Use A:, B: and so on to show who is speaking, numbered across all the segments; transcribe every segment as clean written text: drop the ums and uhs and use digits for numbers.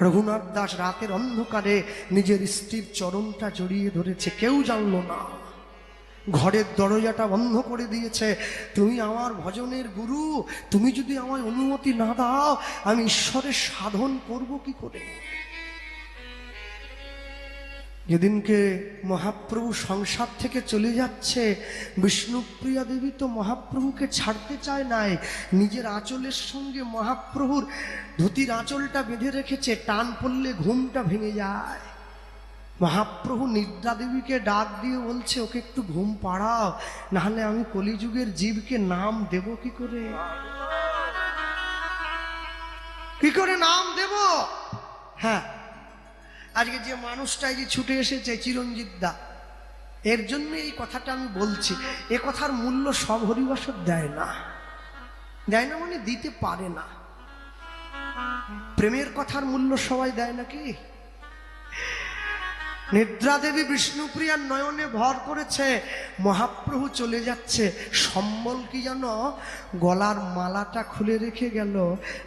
A: রঘুনাথ দাস রাতের অন্ধকারে নিজের স্ত্রীর চরণটা জড়িয়ে ধরেছে, কেউ জানলো না। ঘরের দরজাটা বন্ধ করে দিয়েছে। তুমি আমার ভজনের গুরু, তুমি যদি আমায় অনুমতি না দাও আমি ঈশ্বরের সাধন করব কি করে? যেদিনকে মহাপ্রভু সংসার থেকে চলে যাচ্ছে, বিষ্ণুপ্রিয়া দেবী তো মহাপ্রভুকে ছাড়তে চায় নাই। নিজের আঁচলের সঙ্গে মহাপ্রভুর ধুতির আঁচলটা বেঁধে রেখেছে, টান পড়লে ঘুমটা ভেঙে যায়। মহাপ্রভু নিদ্রা দেবীকে ডাক দিয়ে বলছে, ওকে একটু ঘুম পাড়াও, নাহলে আমি কলিযুগের জীবকে নাম দেব কি করে? কি করে নাম দেব? হ্যাঁ, আজকে যে মানুষটাই যে ছুটে এসেছে চিরঞ্জিত দা, এর জন্য এই কথাটা আমি বলছি। এ কথার মূল্য সব হরিবাসক দেয় না, দেয় না মানে দিতে পারে না। প্রেমের কথার মূল্য সবাই দেয় নাকি? নিদ্রা দেবী বিষ্ণুপ্রিয়ার নয়নে ভর করেছে, মহাপ্রভু চলে যাচ্ছে। সম্বল কি জানো, গলার মালাটা খুলে রেখে গেল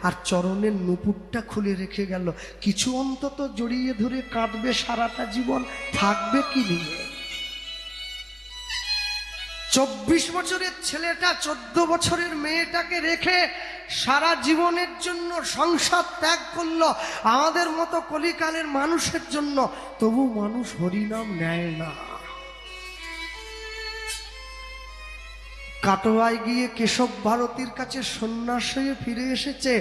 A: আর চরণের নুপুরটা খুলে রেখে গেল। কিছু অন্তত জড়িয়ে ধরে কাঁদবে সারাটা জীবন, থাকবে কি নিয়ে? 24 বছরের ছেলেটা 14 বছরের মেয়েটাকে রেখে সারা জীবনের জন্য সংসার ত্যাগ করলো, আমাদের মতো কলিকালের মানুষের জন্য। তবু মানুষ হরিনাম নেয় না। কাটোয়ায় গিয়ে কেশব ভারতীর কাছে সন্ন্যাস হয়ে ফিরে এসেছে।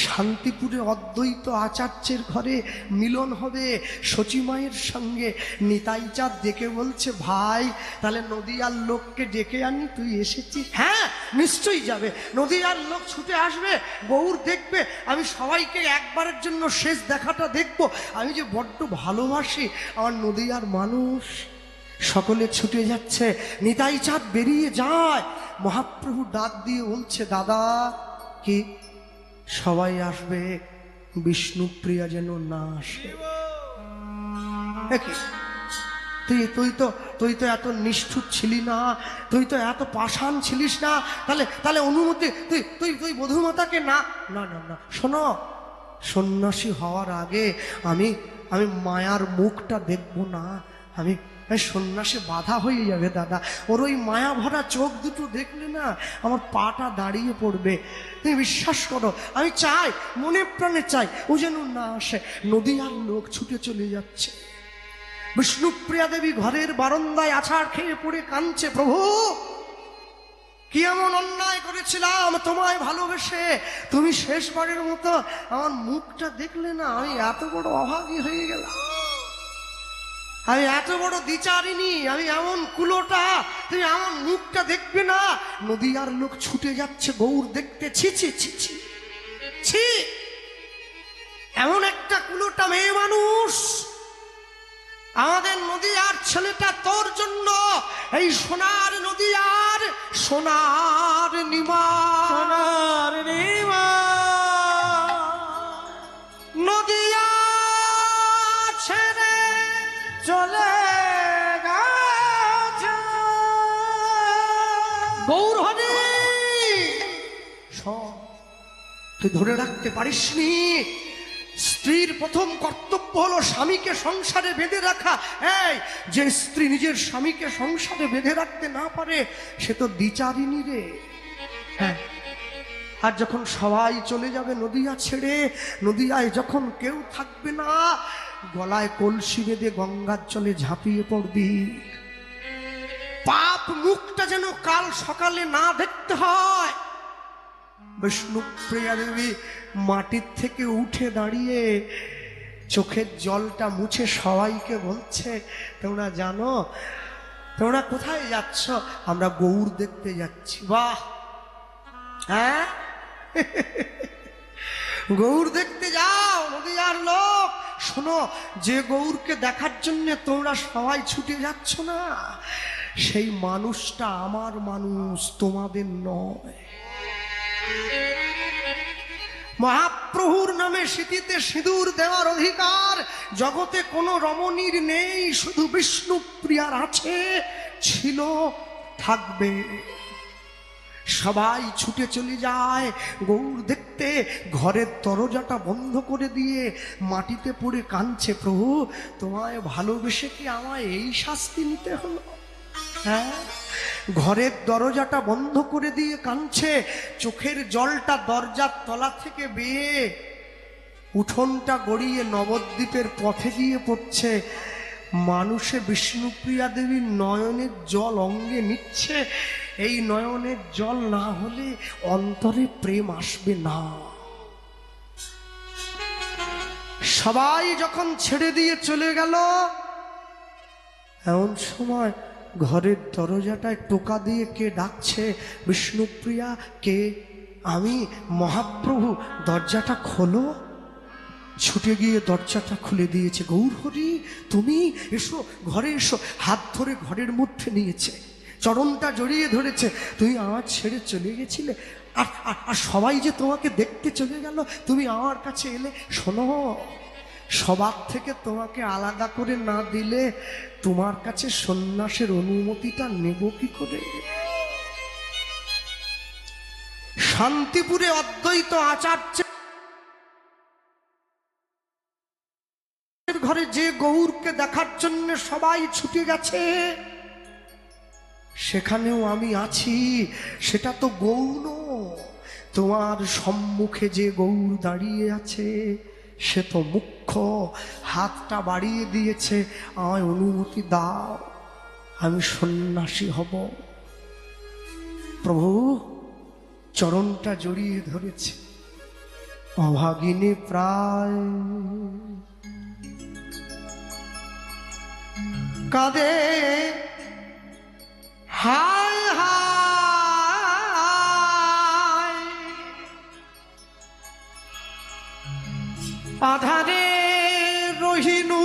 A: শান্তিপুরে অদ্বৈত আচার্যের ঘরে মিলন হবে সচিমায়ের সঙ্গে। নিতাই চাঁদ ডেকে বলছে, ভাই তাহলে নদীয়ার লোককে ডেকে আনি, তুই এসেছিস? হ্যাঁ নিশ্চয়ই যাবে, নদীয়ার লোক ছুটে আসবে, গৌর দেখবে, আমি সবাইকে একবারের জন্য শেষ দেখাটা দেখবো। আমি যে বড্ড ভালোবাসি আমার নদীয়ার মানুষ। সকলে ছুটে যাচ্ছে, নিতাই চাঁদ বেরিয়ে যায়। মহাপ্রভু ডাক দিয়ে বলছে, দাদা কি সবাই আসবে, বিষ্ণুপ্রিয়া যেন না আসে। তুই তো এত নিষ্ঠুর ছিলি না, তুই তো এত পাষাণ ছিলিস না, তাহলে অনুমতি তুই বধূমাতাকে না না না না। শোনো, সন্ন্যাসী হওয়ার আগে আমি মায়ার মুখটা দেখবো না, আমি সন্ন্যাসে বাধা হয়ে যাবে দাদা। ওর ওই মায়া ভরা চোখ দুটো দেখলে না আমার পাটা দাঁড়িয়ে পড়বে। তুমি বিশ্বাস করো, আমি চাই, মনে প্রাণে চাই ও যেন না আসে। নদীয়ার লোক ছুটে চলে যাচ্ছে। বিষ্ণুপ্রিয়া দেবী ঘরের বারান্দায় আছাড় খেয়ে পড়ে কাঁদছে, প্রভু কি এমন অন্যায় করেছিলাম তোমায় ভালোবেসে, তুমি শেষবারের মতো আমার মুখটা দেখলে না, আমি এত বড় অভাগী হয়ে গেলাম, আমি এত বড় দ্বিচারিণী, আমি এমন কুলোটা, তুমি আমার মুখটা দেখবে না। নদীয়ার লোক ছুটে যাচ্ছে গৌর দেখতে। ছি ছি ছি ছি ছি, এমন একটা কুলোটা মেয়ে মানুষ, আমাদের নদীয়ার ছেলেটা তোর জন্য এই সোনার নদীয়ার সোনার নিমা নদীয়া ছেড়ে চলে গেছে। গৌর হরি তুই ধরে রাখতে পারিসনি। স্ত্রীর প্রথম কর্তব্য হলো স্বামীকে সংসারে বেঁধে রাখা। এই যে স্ত্রী নিজের স্বামীকে সংসারে বেঁধে রাখতে না পারে সে তো দ্বিচারিণী রে। হ্যাঁ, আর যখন সবাই চলে যাবে নদীয়া ছেড়ে, নদীয়ায় যখন কেউ থাকবে না, গলায় কলসি বেঁধে গঙ্গার জলে ঝাঁপিয়ে পড়বি। পাপ মুখটা যেন কাল সকালে না দেখতে হয়। বিষ্ণুপ্রিয়া দেবী মাটির থেকে উঠে দাঁড়িয়ে চোখের জলটা মুছে সবাইকে বলছে, তোমরা জানো তোমরা কোথায় যাচ্ছ? আমরা গৌর দেখতে যাচ্ছি। বাহ, হ্যাঁ গৌর দেখতে যাও নদীয়ার লোক। শোনো, যে গৌরকে দেখার জন্য তোমরা সবাই ছুটে যাচ্ছ না, সেই মানুষটা আমার মানুষ, তোমাদের নয়। মহাপ্রভুর নামে স্মৃতিতে সিঁদুর দেওয়ার অধিকার জগতে কোনো রমণীর নেই, শুধু বিষ্ণুপ্রিয়ার আছে, ছিল, থাকবে। সবাই ছুটে চলে যায় গৌর দেখতে। ঘরের দরজাটা বন্ধ করে দিয়ে মাটিতে পড়ে কাঁদছে, প্রভু তোমায় ভালোবেসে কি আমায় এই শাস্তি নিতে হলো? হ্যাঁ, ঘরের দরজাটা বন্ধ করে দিয়ে কাঁদছে, চোখের জলটা দরজার তলা থেকে বেয়ে উঠোনটা গড়িয়ে নবদ্বীপের পথে গিয়ে পড়ছে। মানুষে বিষ্ণুপ্রিয়া দেবীর নয়নের জল অঙ্গে নিচ্ছে। এই নয়নের জল না হলে অন্তরে প্রেম আসবে না। সবাই যখন ছেড়ে দিয়ে চলে গেল, এমন সময় ঘরের দরজাটায় টোকা দিয়ে কে ডাকছে, বিষ্ণুপ্রিয়া কে? আমি মহাপ্রভু, দরজাটা খোলো। ছুটে গিয়ে দরজাটা খুলে দিয়েছে। গৌরহরি তুমি এসো, ঘরে এসো। হাত ধরে ঘরের মধ্যে নিয়েছে, চরণটা জড়িয়ে ধরেছে। তুমি আমার ছেড়ে চলে গেছিলে, আর সবাই যে তোমাকে দেখতে চলে গেল, তুমি আমার কাছে এলে। শোনো, সবার থেকে তোমাকে আলাদা করে না দিলে তোমার কাছে সন্ন্যাসের অনুমতিটা নেব কি করে? শান্তিপুরে অদ্বৈত আচার্য ঘরে যে গৌরকে দেখার জন্য সবাই ছুটে গেছে, সেখানেও আমি আছি। সেটা তো গৌর। তোমার সম্মুখে যে গৌর দাঁড়িয়ে আছে সে তো মুখ্য, হাতটা বাড়িয়ে দিয়েছে, আমায় অনুমতি দাও, আমি সন্ন্যাসী হব। প্রভু চরণটা জড়িয়ে ধরেছে। অভাগিনী প্রায় কাঁদে, হায় হায় আধারে রহিনু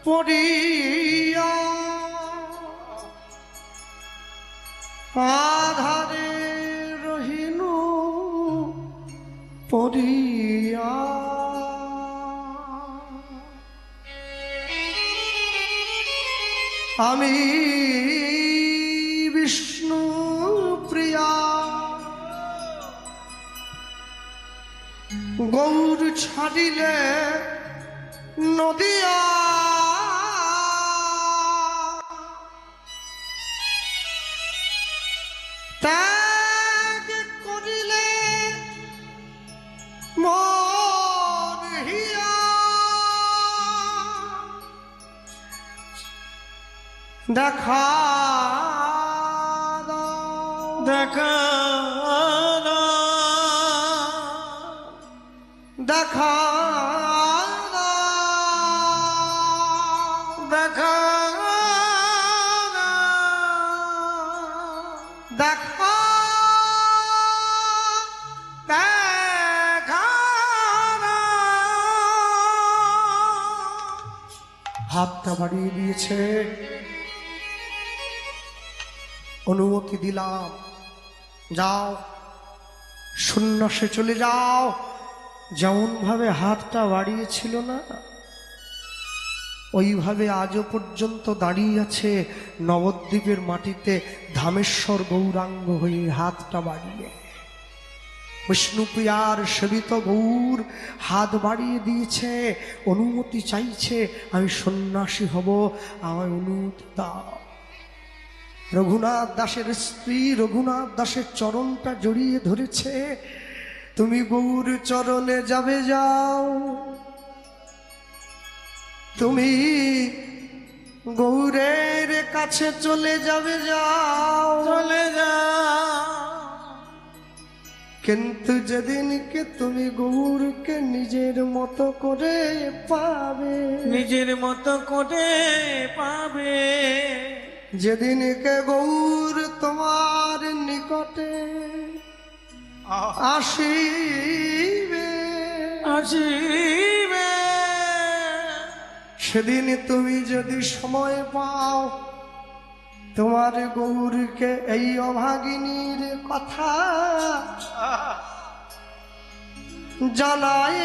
A: পড়িয়া, আধারে রহিনু পড়িয়া। আমি বিষ্ণু প্রিয়া গৌর ছাড়িলে নদিয়া, ত্যাগ করিলে মন হিয়া। দেখা দেখা দেখা দেখা দেখা দেখা। হাতটা বাড়িয়ে দিয়েছে, অনুমতি দিলাম, যাও সন্ন্যাসে চলে যাও। যেমন ভাবে হাতটা বাড়িয়েছিল না, ওইভাবে আজও পর্যন্ত দাঁড়িয়ে আছে নবদ্বীপের মাটিতে ধামেশ্বর গৌরাঙ্গ হয়ে হাতটা বাড়িয়ে। বিষ্ণুপ্রিয়ার সেবিত গৌর হাত বাড়িয়ে দিয়েছে, অনুমতি চাইছে, আমি সন্ন্যাসী হব, আমায় অনুমতি দাও। রঘুনাথ দাসের স্ত্রী রঘুনাথ দাসের চরণটা জড়িয়ে ধরেছে। তুমি গৌর চরণে যাবে, যাও। তুমি গৌরের কাছে চলে যাবে, যাও, চলে যাও। কিন্তু যেদিনকে তুমি গৌরকে নিজের মতো করে পাবে,
B: নিজের মতো করে পাবে,
A: যেদিনকে গৌর তোমার নিকটে আসিবে,
B: আসিবে,
A: সেদিন তুমি যদি সময় পাও, তোমার গৌরকে এই অভাগিনীর কথা জানায়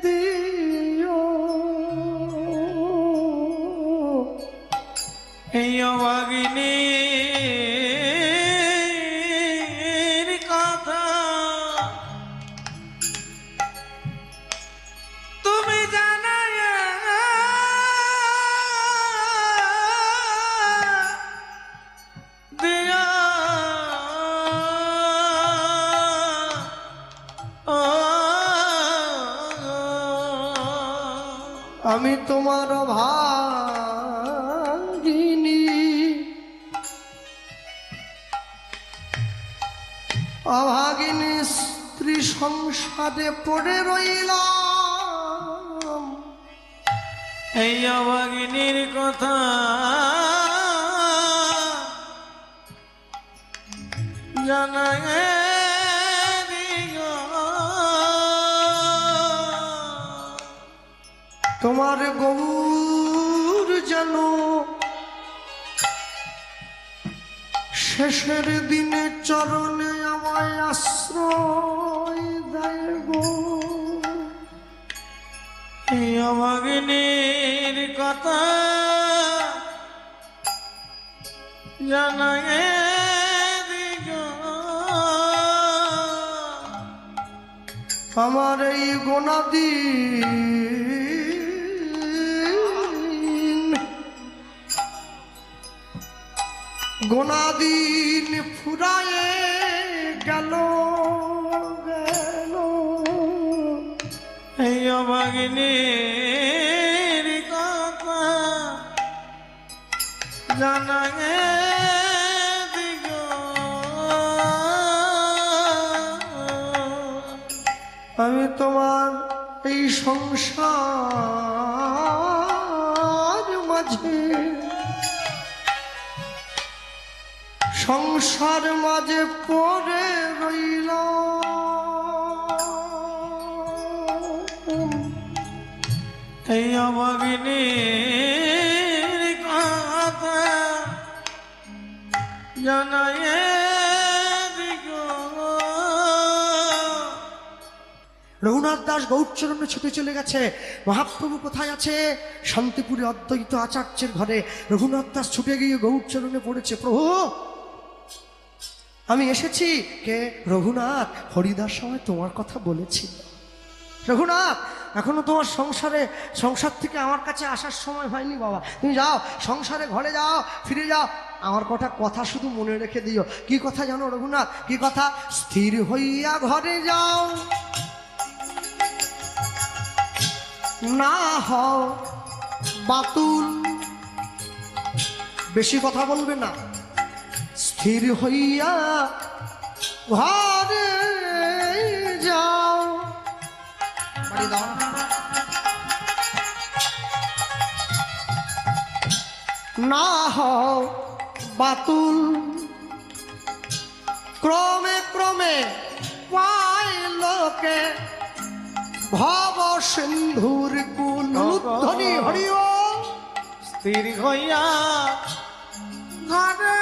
A: দিও।
B: এই অভাগিনী ও
A: আমি তোমার ভাগিনী, অভাগিনী স্ত্রী সংসারে পড়ে রইলাম।
B: এই অভাগিনীর কথা জানাই দিও।
A: তোমার গৌর যেন শেষের দিনে চরণে আমায় আশ্রয় দেয় গো।
B: এই অভাগিনীর কথা জানাই দিও।
A: আমার এই গোনাদি গোনাদিন ফুরায়ে গেল গেল।
B: এই অভাগিনীর কথা জানাই দিও।
A: আমি তোমার এই সংসার মাঝে পড়ে রইলাম।
B: এই অভাগিনীর কথা জানাই দিও।
A: রঘুনাথ দাস গৌরচরণে ছুটে চলে গেছে। মহাপ্রভু কোথায় আছে? শান্তিপুরে অদ্বৈত আচার্যের ঘরে। রঘুনাথ দাস ছুটে গিয়ে গৌরচরণে পড়েছে, প্রভু আমি এসেছি। কে? রঘুনাথ। হরিদাস সময় তোমার কথা বলেছিল। রঘুনাথ, এখনো তোমার সংসার থেকে আমার কাছে আসার সময় হয়নি বাবা। তুমি যাও, সংসারে ঘরে যাও, ফিরে যাও। আমার কথা শুধু মনে রেখে দিও। কি কথা জানো রঘুনাথ? কি কথা? স্থির হইয়া ঘরে যাও, না হও বাতুল। বেশি কথা বলবে না। স্থির হইয়া ঘরে যাও। বাড়ি দাও। না হও বাতুল, ক্রমে ক্রমে পায় লোকে ভব সিন্ধুর কুল। ধ্বনি হরিও।
B: স্থির হইয়া ঘরে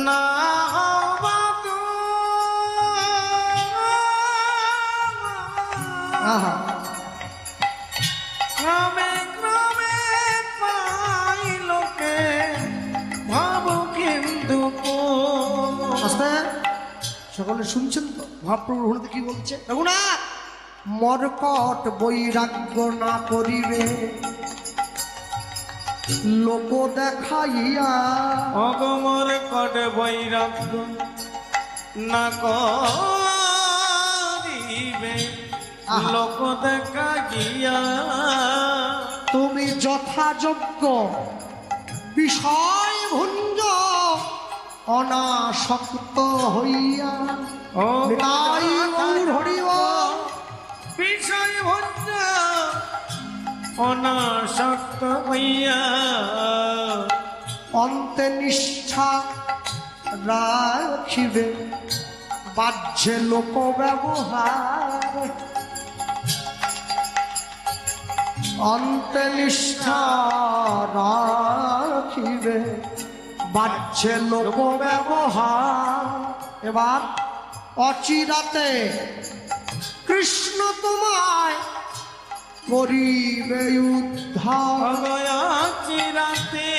B: না ক্রমে ক্রমে পাই লোকে ভাব কিন্তু
A: আস্তে। সকলে শুনছেন তো মহাপ্রভু রঘুনাথ কি বলছে? রঘুনাথ, মরকট বৈরাগ্য না করিবে লোক দেখাইয়া।
B: অগমর কট বৈরাগ্য না করিবে লোক দেখা গিয়া।
A: তুমি যথাযোগ্য বিষয় ভুঞ্জ অনাসক্ত হইয়া।
B: ও
A: তাই গৌর হরিব।
B: বিষয় ভঞ্জ অনাসক্ত হইয়া
A: অন্তে নিষ্ঠা রাখিবে বাহ্যে লোক ব্যবহার। অন্তে নিষ্ঠা রাখিবে বাহ্যে লোক ব্যবহার। এবার অচিরাতে কৃষ্ণ তোমায় করিবে উদ্ধার।
B: চিরাতে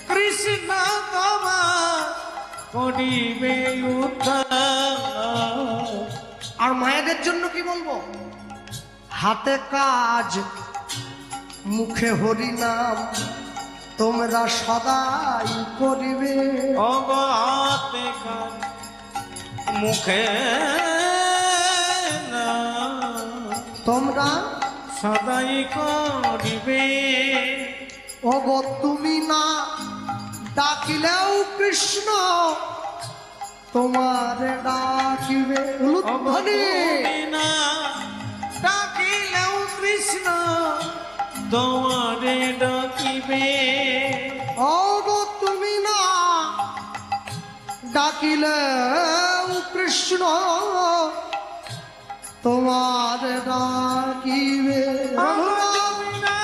B: কৃষ্ণ তোমার করিবে উদ্ধার।
A: আর মায়েদের জন্য কি বলবো? হাতে কাজ মুখে হরি নাম তোমরা সদাই করিবে।
B: অগাতে কাজ মুখে না
A: তোমরা
B: সদাই করিবে।
A: ওগো তুমি না ডাকিলেও কৃষ্ণ তোমার ডাকিবে। উলুধ্বনি।
B: তুমি না ডাকিলেও কৃষ্ণ তোমারে ডাকিবে।
A: ওগো তুমি না ডাকিলেও কৃষ্ণ তোমার ডাকিবে।
B: তুমি না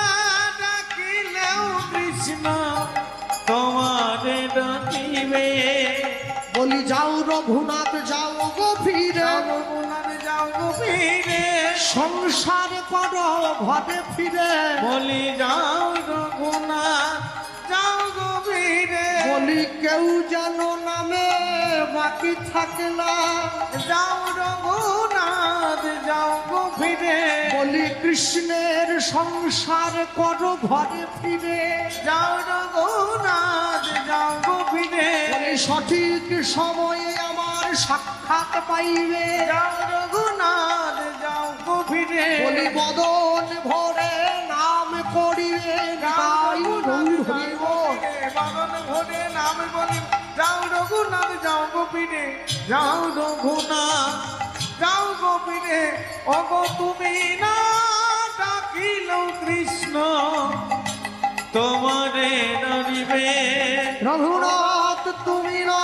B: ডাকিলেও কৃষ্ণ তোমারে ডাকিবে।
A: বলি যাও রঘুনাথ যাও গো ফিরে,
B: যাও গো ফিরে
A: সংসার করো ঘরে ফিরে।
B: বলি যাও রঘুনাথ যাও গো ফিরে।
A: বলি কেউ যেন নামে বাকি থাকে না।
B: যাও রঘুনাথ যাও গো ফিরে।
A: বলি কৃষ্ণের সংসার করো ঘরে ফিরে।
B: যাও রঘুনাথ যাও গো ফিরে।
A: বলি সঠিক সময়ে আমার সাক্ষাৎ পাইবে।
B: যাও রঘুনাথ যাও গো ফিরে।
A: বলি বদন ভরে নাম করিবে। গাই গৌর হরি বল।
B: বাদন ভরে নাম বলি যাও রঘুনাথ যাও গো ফিরে। যাও রঘুনাথ যাও গো ফিরে। ওগো তুমি না ডাকিলেও কৃষ্ণ তোমারে ডাকিবে।
A: রঘুনাথ তুমি না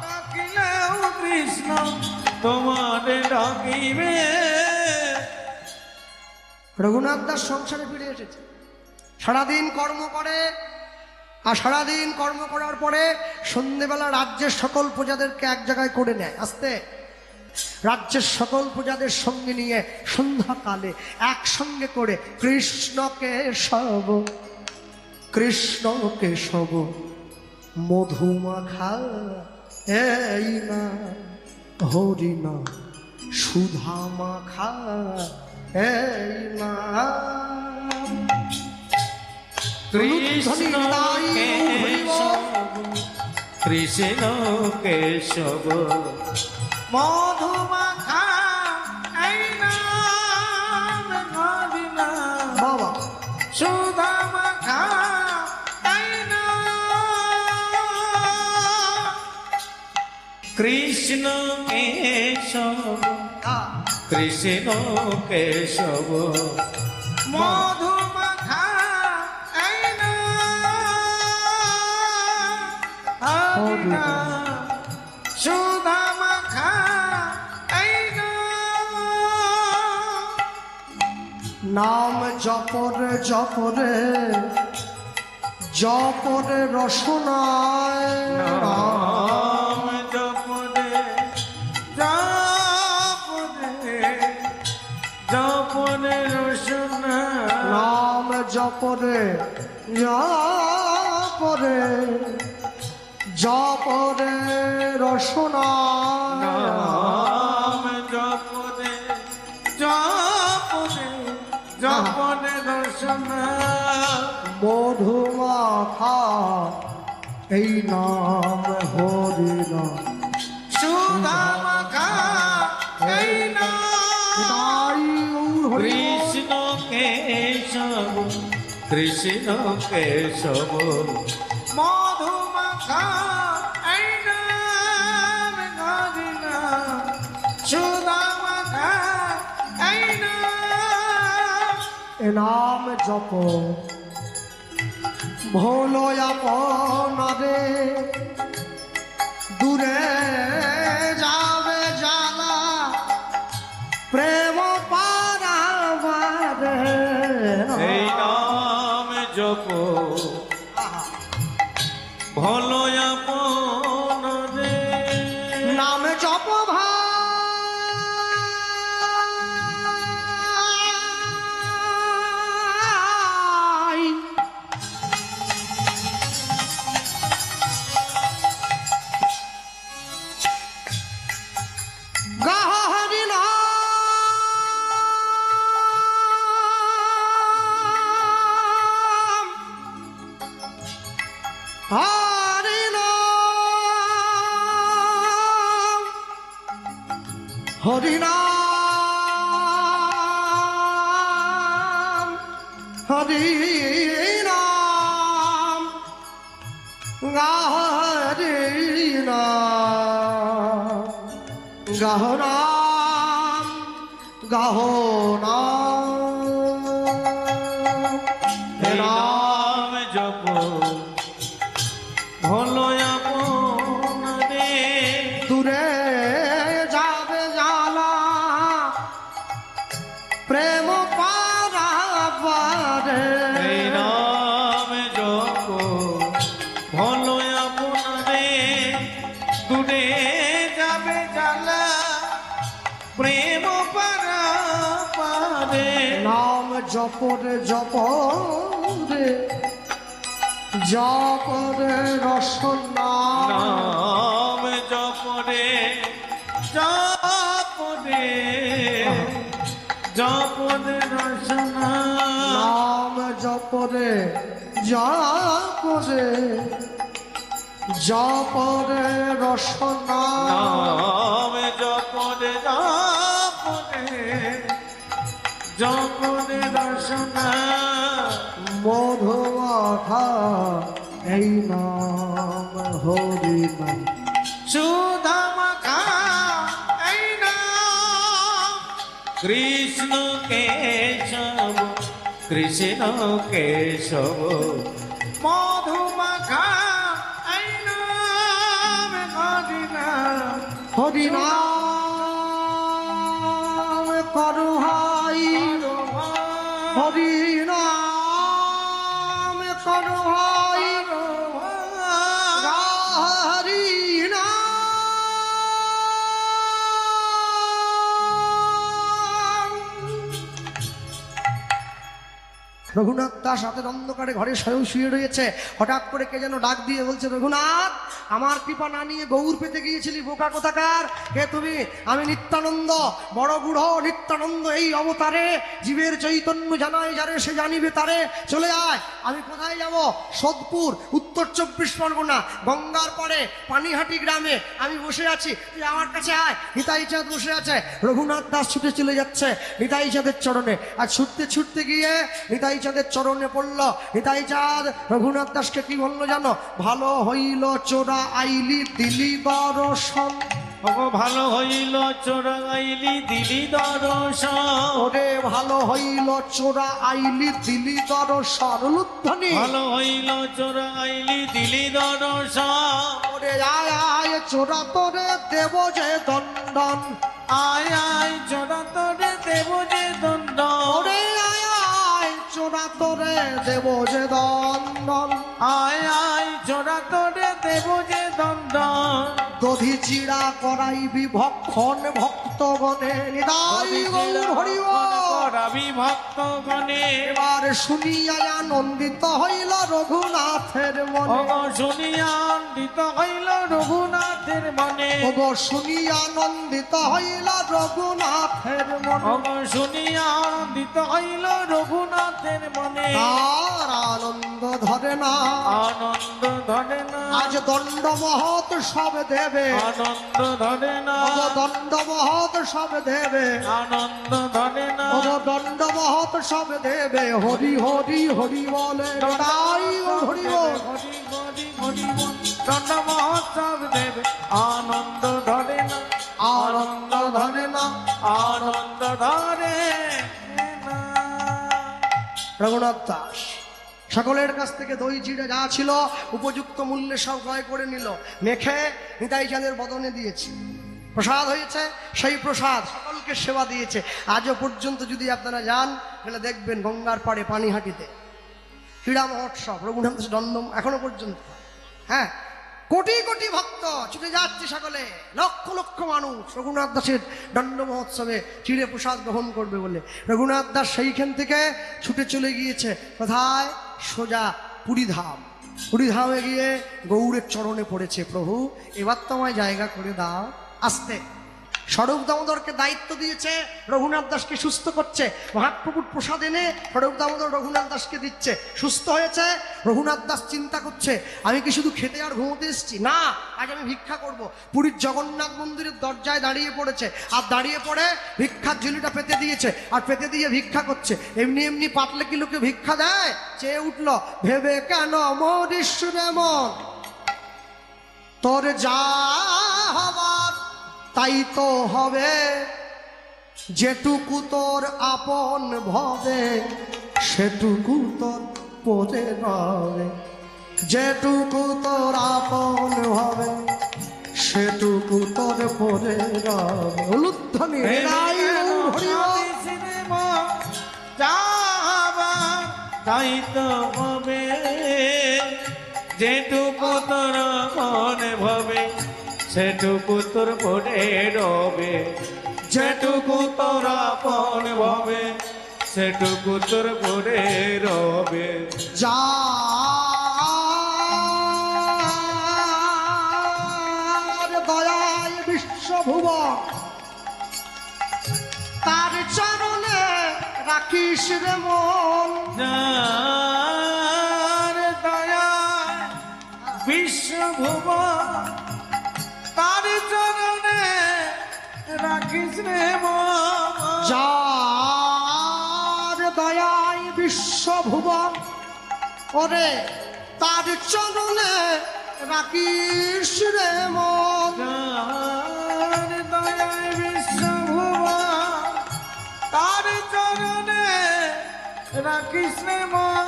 B: ডাকিলেও কৃষ্ণ তোমারে ডাকিবে।
A: রঘুনাথ দাস সংসারে ফিরে এসেছে। সারাদিন কর্ম করে, আর সারাদিন কর্ম করার পরে সন্ধ্যেবেলা রাজ্যের সকল প্রজাদেরকে এক জায়গায় করে নেয়। আস্তে রাজ্যের সকল প্রজাদের সঙ্গে নিয়ে সন্ধ্যাকালে একসঙ্গে করে কৃষ্ণ কেশব কৃষ্ণ কেশব মধুমাখা এই না হরি না সুধা মাখা এই না।
B: কৃষ্ণ কৃষ্ণ কেশব মধুমাখা এই নাম হরি নাম।
A: বাবা
B: সুধা মাখা এই নাম। কৃষ্ণ কেশব কৃষ্ণ কেশব মধুমাখা এই নাম হরি নাম। সুধা মাখা এই
A: নাম জপরে জপরে জপরে রসনায়
B: নাম জপরে জপরে জপরে রসনা।
A: নাম জপরে জপরে জপরে রসনায়
B: নাম জপরে জপরে জপরে রসনা।
A: মধুমাখা এই নাম হরি নাম।
B: সুধা মাখা এই নাম।
A: তাই গৌর হরি বল।
B: কৃষ্ণ কেশব কৃষ্ণ কেশব মধুমাখা এই নাম হরি নাম। সুধা মাখা এই নাম।
A: এ নাম জপ ভোলো আপনারে দূরে যাবে জানা প্রেম পারাবারে।
B: এই নাম জপ ভলো আপন রে।
A: নাম জপ ভাই গাহরি হরি নাম হরি নাম হরি নাম হরি নাম গাহ নাম গাহ নাম হে নাম
B: নাম জপ হলো আপন রে
A: দূরে যাবে জালা প্রেম পারাবারে
B: এই নাম জপ হলো আপন রে দূরে যাবে জ্বালা প্রেম পারা পারে
A: নাম জপরে জপরে জপরে রসনা
B: নাম জপরে জপরে জপরে রসনা
A: নাম জপরে জপরে জপরে রসনা
B: নাম জপরে জপরে জপরে রসনা
A: মধুমাখা এই নাম হরি নাম
B: সুধা মাখা এই নাম কৃষ্ণ কেশব কৃষ্ণ কেশব মধু মাখা এই নাম হরি নাম
A: হরি নাম করুহাই হরি নাম করুহাই হরি নাম রঘুনাথ দাস রাতের অন্ধকারে ঘরে স্বয়ং শুয়ে রয়েছে। হঠাৎ করে কে যেন ডাক দিয়ে বলছে, রঘুনাথ আমার কৃপা না নিয়ে গৌর পেতে গিয়েছিলি, বোকা কোথাকার কে তুমি? আমি নিত্যানন্দ, বড় গুঢ় নিত্যানন্দ এই অবতারে, জীবের চৈতন্য জানাই যারে সে জানিবে তারে। চলে আয়। আমি কোথায় যাব? সোদপুর, উত্তর 24 পরগনা, গঙ্গার পাড়ে পানিহাটি গ্রামে আমি বসে আছি, তুই আমার কাছে আয়। নিতাই চাঁদ বসে আছে। রঘুনাথ দাস ছুটে চলে যাচ্ছে নিতাই চাঁদের চরণে। আর ছুটতে ছুটতে গিয়ে নিতাই চাঁদের চরণে পড়ল। নিতাই চাঁদ রঘুনাথ দাসকে কি বললো জানো? ভালো হইল চোরা আইলি দিলি দর্শন।
B: ওগো ভালো হইল চোরাইলি দিলি দর্শন
A: ওরে ভালো হইল চোরা আইলি দিলি দর্শন। লুধ্বনি
B: ভালো হইল চোরাইলি দিলি দর্শন
A: ওরে আয় আয় চোরা তোরে দেব যে দণ্ডন।
B: আয় আয় চোরা তোরে দেব যে দণ্ড
A: ওরে আয় আয় চোরা তোরে দেব যে দণ্ডন।
B: আয় আয় চোরা তোরে দেব যে দণ্ড
A: দধি চিড়া করাইবি ভক্ষণ ভক্তগণে। নিতাই গৌর হরি বল।
B: করাবি ভক্তগণে
A: এবার শুনিয়া আনন্দিত হইল রঘুনাথের মনে।
B: ওগো শুনিয়া আনন্দিত হইল রঘুনাথের মনে
A: ওগো শুনিয়া আনন্দিত হইল রঘুনাথের মনে।
B: ওগো শুনিয়া আনন্দিত হইল রঘুনাথের মনে
A: তার আনন্দ ধরে না,
B: আনন্দ ধরে না
A: আজ দণ্ড মহৎ সব দেবে।
B: আনন্দ ধরে না
A: ওগো দণ্ড মহৎ সব দেবে।
B: আনন্দ ধরে না
A: ওগো দণ্ড মহৎ সব দেবে। হরি হরি হরি বলে নিতাই গৌর হরি বল।
B: হরি হরি হরি বল দণ্ড মহোৎসব দেবে আনন্দ ধরে না
A: আনন্দ ধরে না।
B: আনন্দ ধরে না
A: রঘুনাথ দাস সকলের কাছ থেকে দই চিড়ে যা ছিল উপযুক্ত মূল্যে সব ক্রয় করে নিল, মেখে নিতাই চাঁদের বদনে দিয়েছে। প্রসাদ হয়েছে, সেই প্রসাদ সকলকে সেবা দিয়েছে। আজও পর্যন্ত যদি আপনারা যান তাহলে দেখবেন গঙ্গার পাড়ে পানিহাটিতে ক্রীড়া মহোৎসব রঘুনাথ দাস দণ্ডম এখনো পর্যন্ত। হ্যাঁ, কোটি কোটি ভক্ত ছুটে যাচ্ছে, সকলে লক্ষ লক্ষ মানুষ রঘুনাথ দাসের দণ্ড মহোৎসবে চিড়ে প্রসাদ গ্রহণ করবে বলে। রঘুনাথ দাস সেইখান থেকে ছুটে চলে গিয়েছে কোথায়? সোজা পুরীধাম। পুরীধামে গিয়ে গৌরের চরণে পড়েছে, প্রভু এবার তো আমায় জায়গা করে দাও। আসতে স্বরূপ দামোদরকে দায়িত্ব দিয়েছে, রঘুনাথ দাসকে সুস্থ করছে। মহাপ্রভুর প্রসাদ এনে স্বরূপ দামোদর রঘুনাথ দাসকে দিচ্ছে, সুস্থ হয়েছে। রঘুনাথ দাস চিন্তা করছে, আমি কি শুধু খেতে আর ঘুমোতে এসেছি? না, আজ আমি ভিক্ষা করব। পুরীর জগন্নাথ মন্দিরের দরজায় দাঁড়িয়ে পড়েছে, আর দাঁড়িয়ে পড়ে ভিক্ষার ঝুলিটা পেতে দিয়েছে, আর পেতে দিয়ে ভিক্ষা করছে। এমনি এমনি পাতলে কি লোকে ভিক্ষা দেয়? চেয়ে উঠল, ভেবে কেন মরিস রে মন, তোর যা হবার তাই তো হবে, যেটুকু তোর আপন ভবে সেটুকু তোর পরে রবে, যেটুকু তোর আপন হবে সেটুকু তোর পরে রবে। উলুধ্বনি
B: তাই তো হবে, যেটুকু তোর মনে ভবে সেটুকু তোর পড়ে রবে, যেটুকু তোর আপন ভবে সেটুকু তোর পড়ে রবে।
A: যা দয়ায় বিশ্বভুবন তার চরণে রাখিস রে মন,
B: যার দয়া বিশ্বভুবন তার চরণে রাখিস রে মন,
A: যার দয়ায় বিশ্বভুবন ওরে তার চরণে রাখিস রে মন,
B: যার দয়ায় বিশ্বভুবন তার চরণে রাখিস রে মন।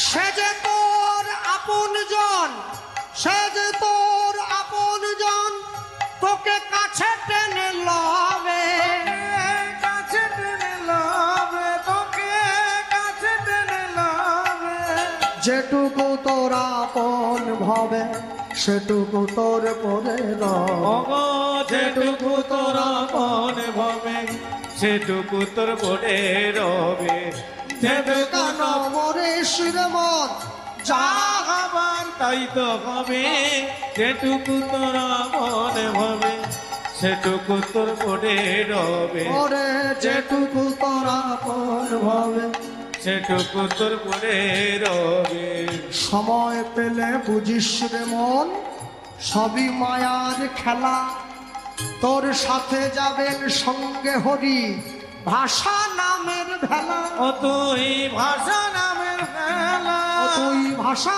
A: সে যে তোর আপন জন, সে যে তোর আপন জন, তোকে কাছে টেনে লবে,
B: কাছে টেনে লবে, তোকে কাছে টেনে লবে,
A: যেটুকু তোর আপন ভবে সেটুকু তোর পরে রবে,
B: ওগো যেটুকু তোর আপন ভবে সেটুকু তোর পড়ে রবে, যেটুকু
A: মরিস রে মন,
B: যা হবার তাই তো হবে, যেটুকু তোর মনে ভবে সেটুকু তোর পড়ে রবে,
A: ওরে যেটুকু তোর আপন ভবে
B: সেটুকু তোর পড়ে রবে।
A: সময় পেলে বুঝিস রে মন, সবই মায়ার খেলা, তোর সাথে যাবেন সঙ্গে হরি, ভাষা নামের ভেলা,
B: ও তুই ভাষা নামের ভেলা,
A: ও তুই ভাষা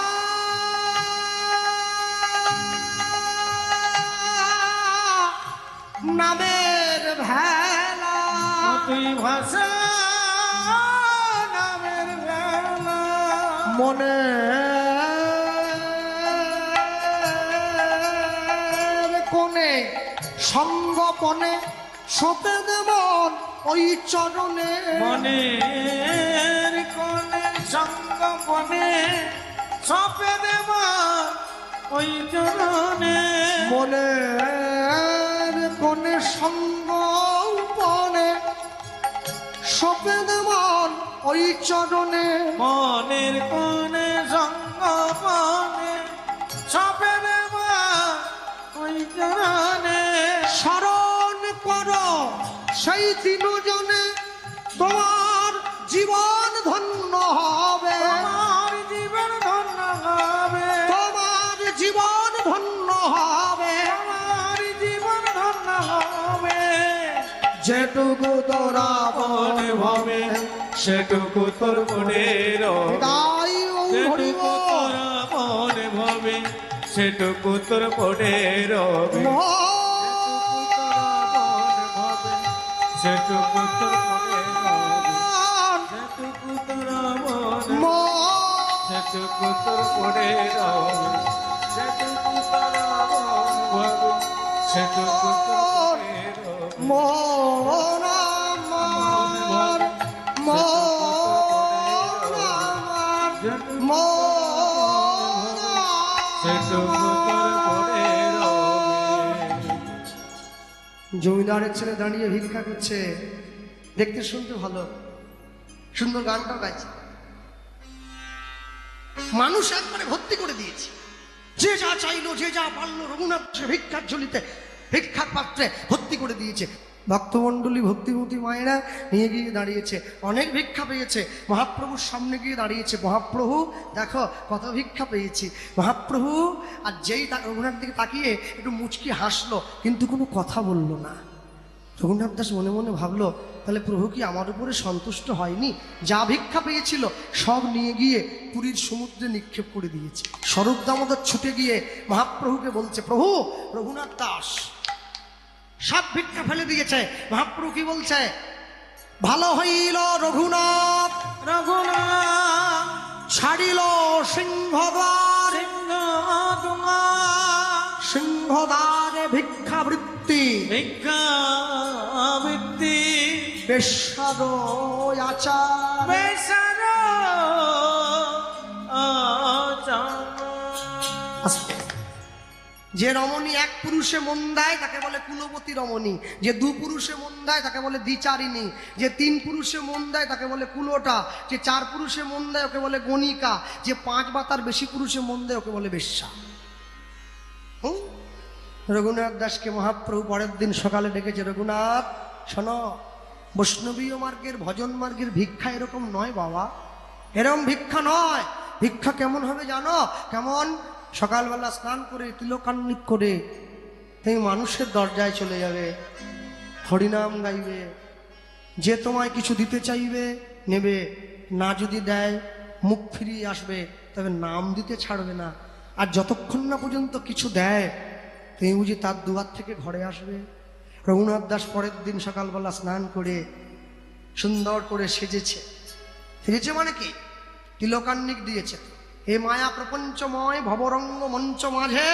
A: নামের ভেলা,
B: ও তুই ভাষা নামের ভেলা,
A: মনে কোণে সঙ্গপনে সপে দেবন ওই চরণে,
B: মনের কোণে সঙ্গপনে সপে দেব ওই চরণে,
A: মনের কোণে সঙ্গপনে সপে দেবন ওই চরণে,
B: মনের কোণে সঙ্গপনে সপে দেব ওই চরণে,
A: স্মরণ করো সেই তিনজনে তোমার জীবন ধন্য হবে,
B: আমার জীবন ধন্য হবে,
A: তোমার জীবন ধন্য হবে,
B: আমার জীবন ধন্য হবে,
A: যেটুকু তোরা
B: মনে ভবে সেটুকু তোর মনে রবে,
A: তাই
B: যেটুকু তোরা মনে ভবে সেটুকু তোর মনে রবে, সেটুকু তোর মনে রবে, যেটুকু তোরা মনে সেটুকু তোর মনে রবে, যেটুকু তোরা মনে ভবে সেটুকু তোর মনে রবে,
A: জমিদারের ছেলে দাঁড়িয়ে ভিক্ষা করছে, দেখতে শুনতে ভালো, সুন্দর গানটাও গাইছে, মানুষ একবারে ভর্তি করে দিয়েছে, যে যা চাইলো যে যা পারলো রঘুনাথ ভিক্ষার ঝুলিতে ভিক্ষার পাত্রে ভর্তি করে দিয়েছে। ভক্তমণ্ডলী ভক্তিমতী মায়েরা নিয়ে গিয়ে দাঁড়িয়েছে, অনেক ভিক্ষা পেয়েছে, মহাপ্রভুর সামনে গিয়ে দাঁড়িয়েছে। মহাপ্রভু দেখো কত ভিক্ষা পেয়েছি। মহাপ্রভু আর যেই রঘুনাথ দিকে তাকিয়ে একটু মুচকি হাসলো, কিন্তু কোনো কথা বলল না। রঘুনাথ দাস মনে মনে ভাবলো, তাহলে প্রভু কি আমার উপরে সন্তুষ্ট হয়নি? যা ভিক্ষা পেয়েছিল সব নিয়ে গিয়ে পুরীর সমুদ্রে নিক্ষেপ করে দিয়েছে। স্বরূপ দামোদর ছুটে গিয়ে মহাপ্রভুকে বলছে, প্রভু রঘুনাথ দাস সব ভিক্ষা ফেলে দিয়েছে। মহাপ্রভু কি বলছে? ভালো হইল রঘুনাথ
B: রঘুনাথ
A: ছাড়িল সিংহদ্বার, সিংহদ্বারে ভিক্ষাবৃত্তি
B: ভিক্ষাবৃত্তি
A: বেশ্যার আচার,
B: বেসার
A: যে রমণী এক পুরুষে মন দেয় তাকে বলে কুলবতী রমণী, যে দু পুরুষে মন দেয় তাকে বলে দ্বিচারিণী, যে তিন পুরুষে মন দেয় তাকে বলে কুলোটা, যে চার পুরুষে মন দেয় ওকে বলে গণিকা, যে পাঁচ বা তার বেশি পুরুষে মন দেয় ওকে বলে বেশ্যা। রঘুনাথ দাসকে মহাপ্রভু পরের দিন সকালে ডেকেছে, রঘুনাথ শোনো, বৈষ্ণবীয় মার্গের ভজন মার্গের ভিক্ষা এরকম নয় বাবা, এরকম ভিক্ষা নয়। ভিক্ষা কেমন হবে জানো? কেমন? সকালবেলা স্নান করে তিলকান্নিক করে তুমি মানুষের দরজায় চলে যাবে, হরিনাম গাইবে, যে তোমায় কিছু দিতে চাইবে নেবে, না যদি দেয় মুখ ফিরিয়ে আসবে, তবে নাম দিতে ছাড়বে না। আর যতক্ষণ না পর্যন্ত কিছু দেয় তুমি বুঝি তার দুয়ার থেকে ঘরে আসবে। রঘুনাথ দাস পরের দিন সকালবেলা স্নান করে সুন্দর করে সেজেছে। সেজেছে মানে কি? তিলকান্নিক দিয়েছে। হে মায়া প্রপঞ্চময় ভবরঙ্গ মঞ্চ মাঝে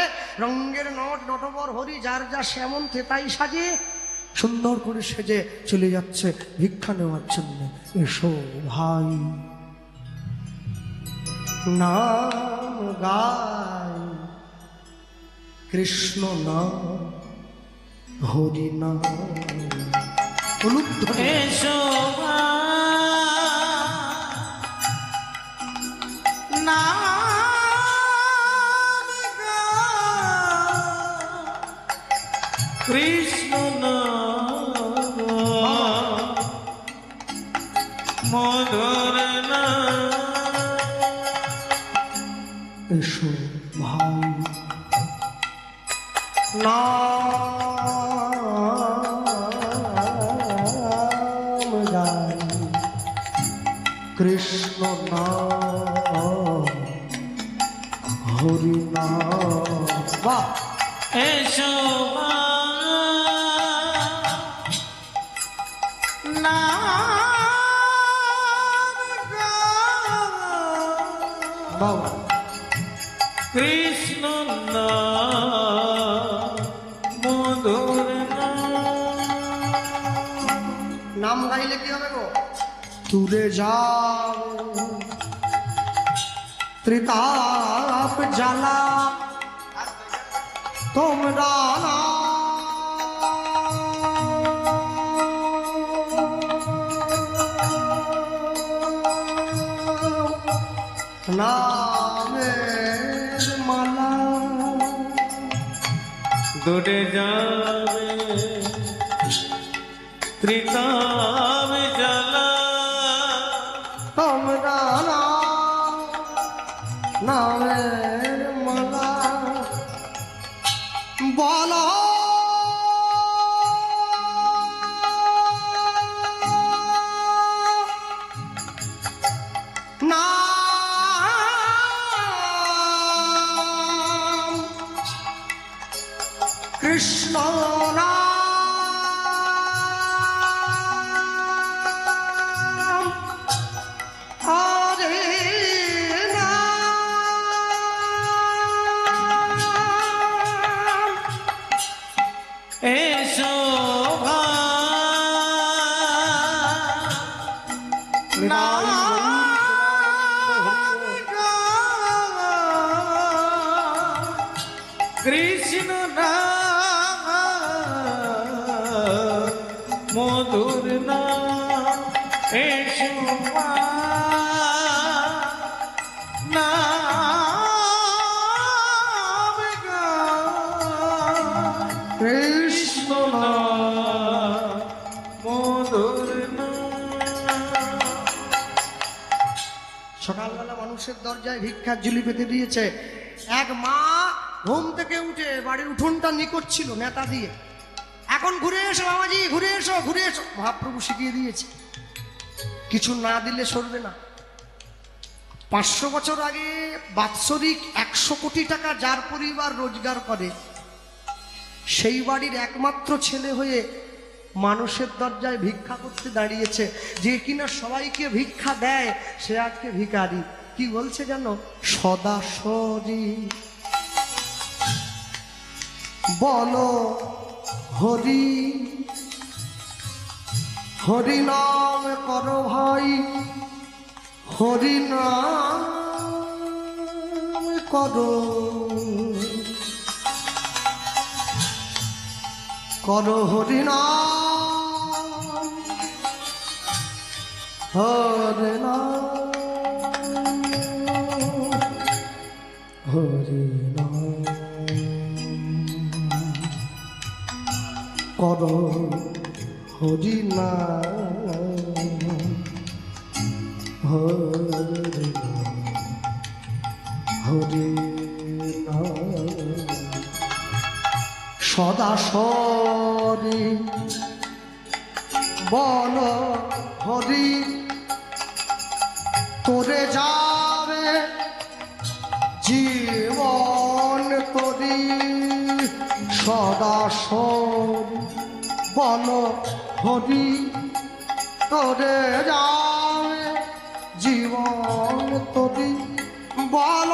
A: রঙ্গের নট নটবর হরি যার যা শ্যামন তেতাই সাজে, সুন্দর করে সেজে চলে যাচ্ছে ভিক্ষা নেওয়ার জন্য। এসো ভাই নাম গাই, কৃষ্ণ নাম হরি নাম,
B: এসো নাম কৃষ্ণ নাম মধুর নাম।
A: এসো ভাই নাম গাই, কৃষ্ণ নাম হরি নাম। বাহ!
B: এসো
A: বাবা
B: কৃষ্ণ নাম মধুর
A: নাম গাইলে কি হবে গো? তুলে যাও ত্রিতাপ জ্বালা তোমরা নামের মালা
B: দূরে যাবে ত্রিতাপ জ্বালা
A: তোমরা নামের মালা বলো নাম কৃষ্ণ নাম হরে নাম।
B: এসো নাম কৃষ্ণ নাম মধুর নাম। এসো নাম
A: কৃষ্ণ সকালবেলা মানুষের দরজায় ভিক্ষার ঝুলি পেতে দিয়েছে। এক মা ঘুম থেকে উঠে বাড়ির উঠোনটা নিকট ছিল নেতা দিয়ে, এখন ঘুরে এসো বাবাজি, ঘুরে এসো ঘুরে এসো। মহাপ্রভু শিখিয়ে দিয়েছে কিছু না দিলে সরবে না। 500 বছর আগে বাৎসরিক 100 কোটি টাকা যার পরিবার রোজগার করে, সেই বাড়ির একমাত্র ছেলে হয়ে মানুষের দরজায় ভিক্ষা করতে দাঁড়িয়েছে। যে কিনা সবাইকে ভিক্ষা দেয় সে আজকে ভিখারি। কি বলছে জানো? সদাসরি বলো হরি, হরি নাম করো ভাই, হরি নাম করো, করো হরি নাম, হরি নাম, হরি নাম করো, হরি নাম, হরি নাম, হরি নাম। সদাসরি বল হরি, তোরে যাবে জীবন করি। সদাসরি বল হরি, তোরে যাবে জীবন করি। বল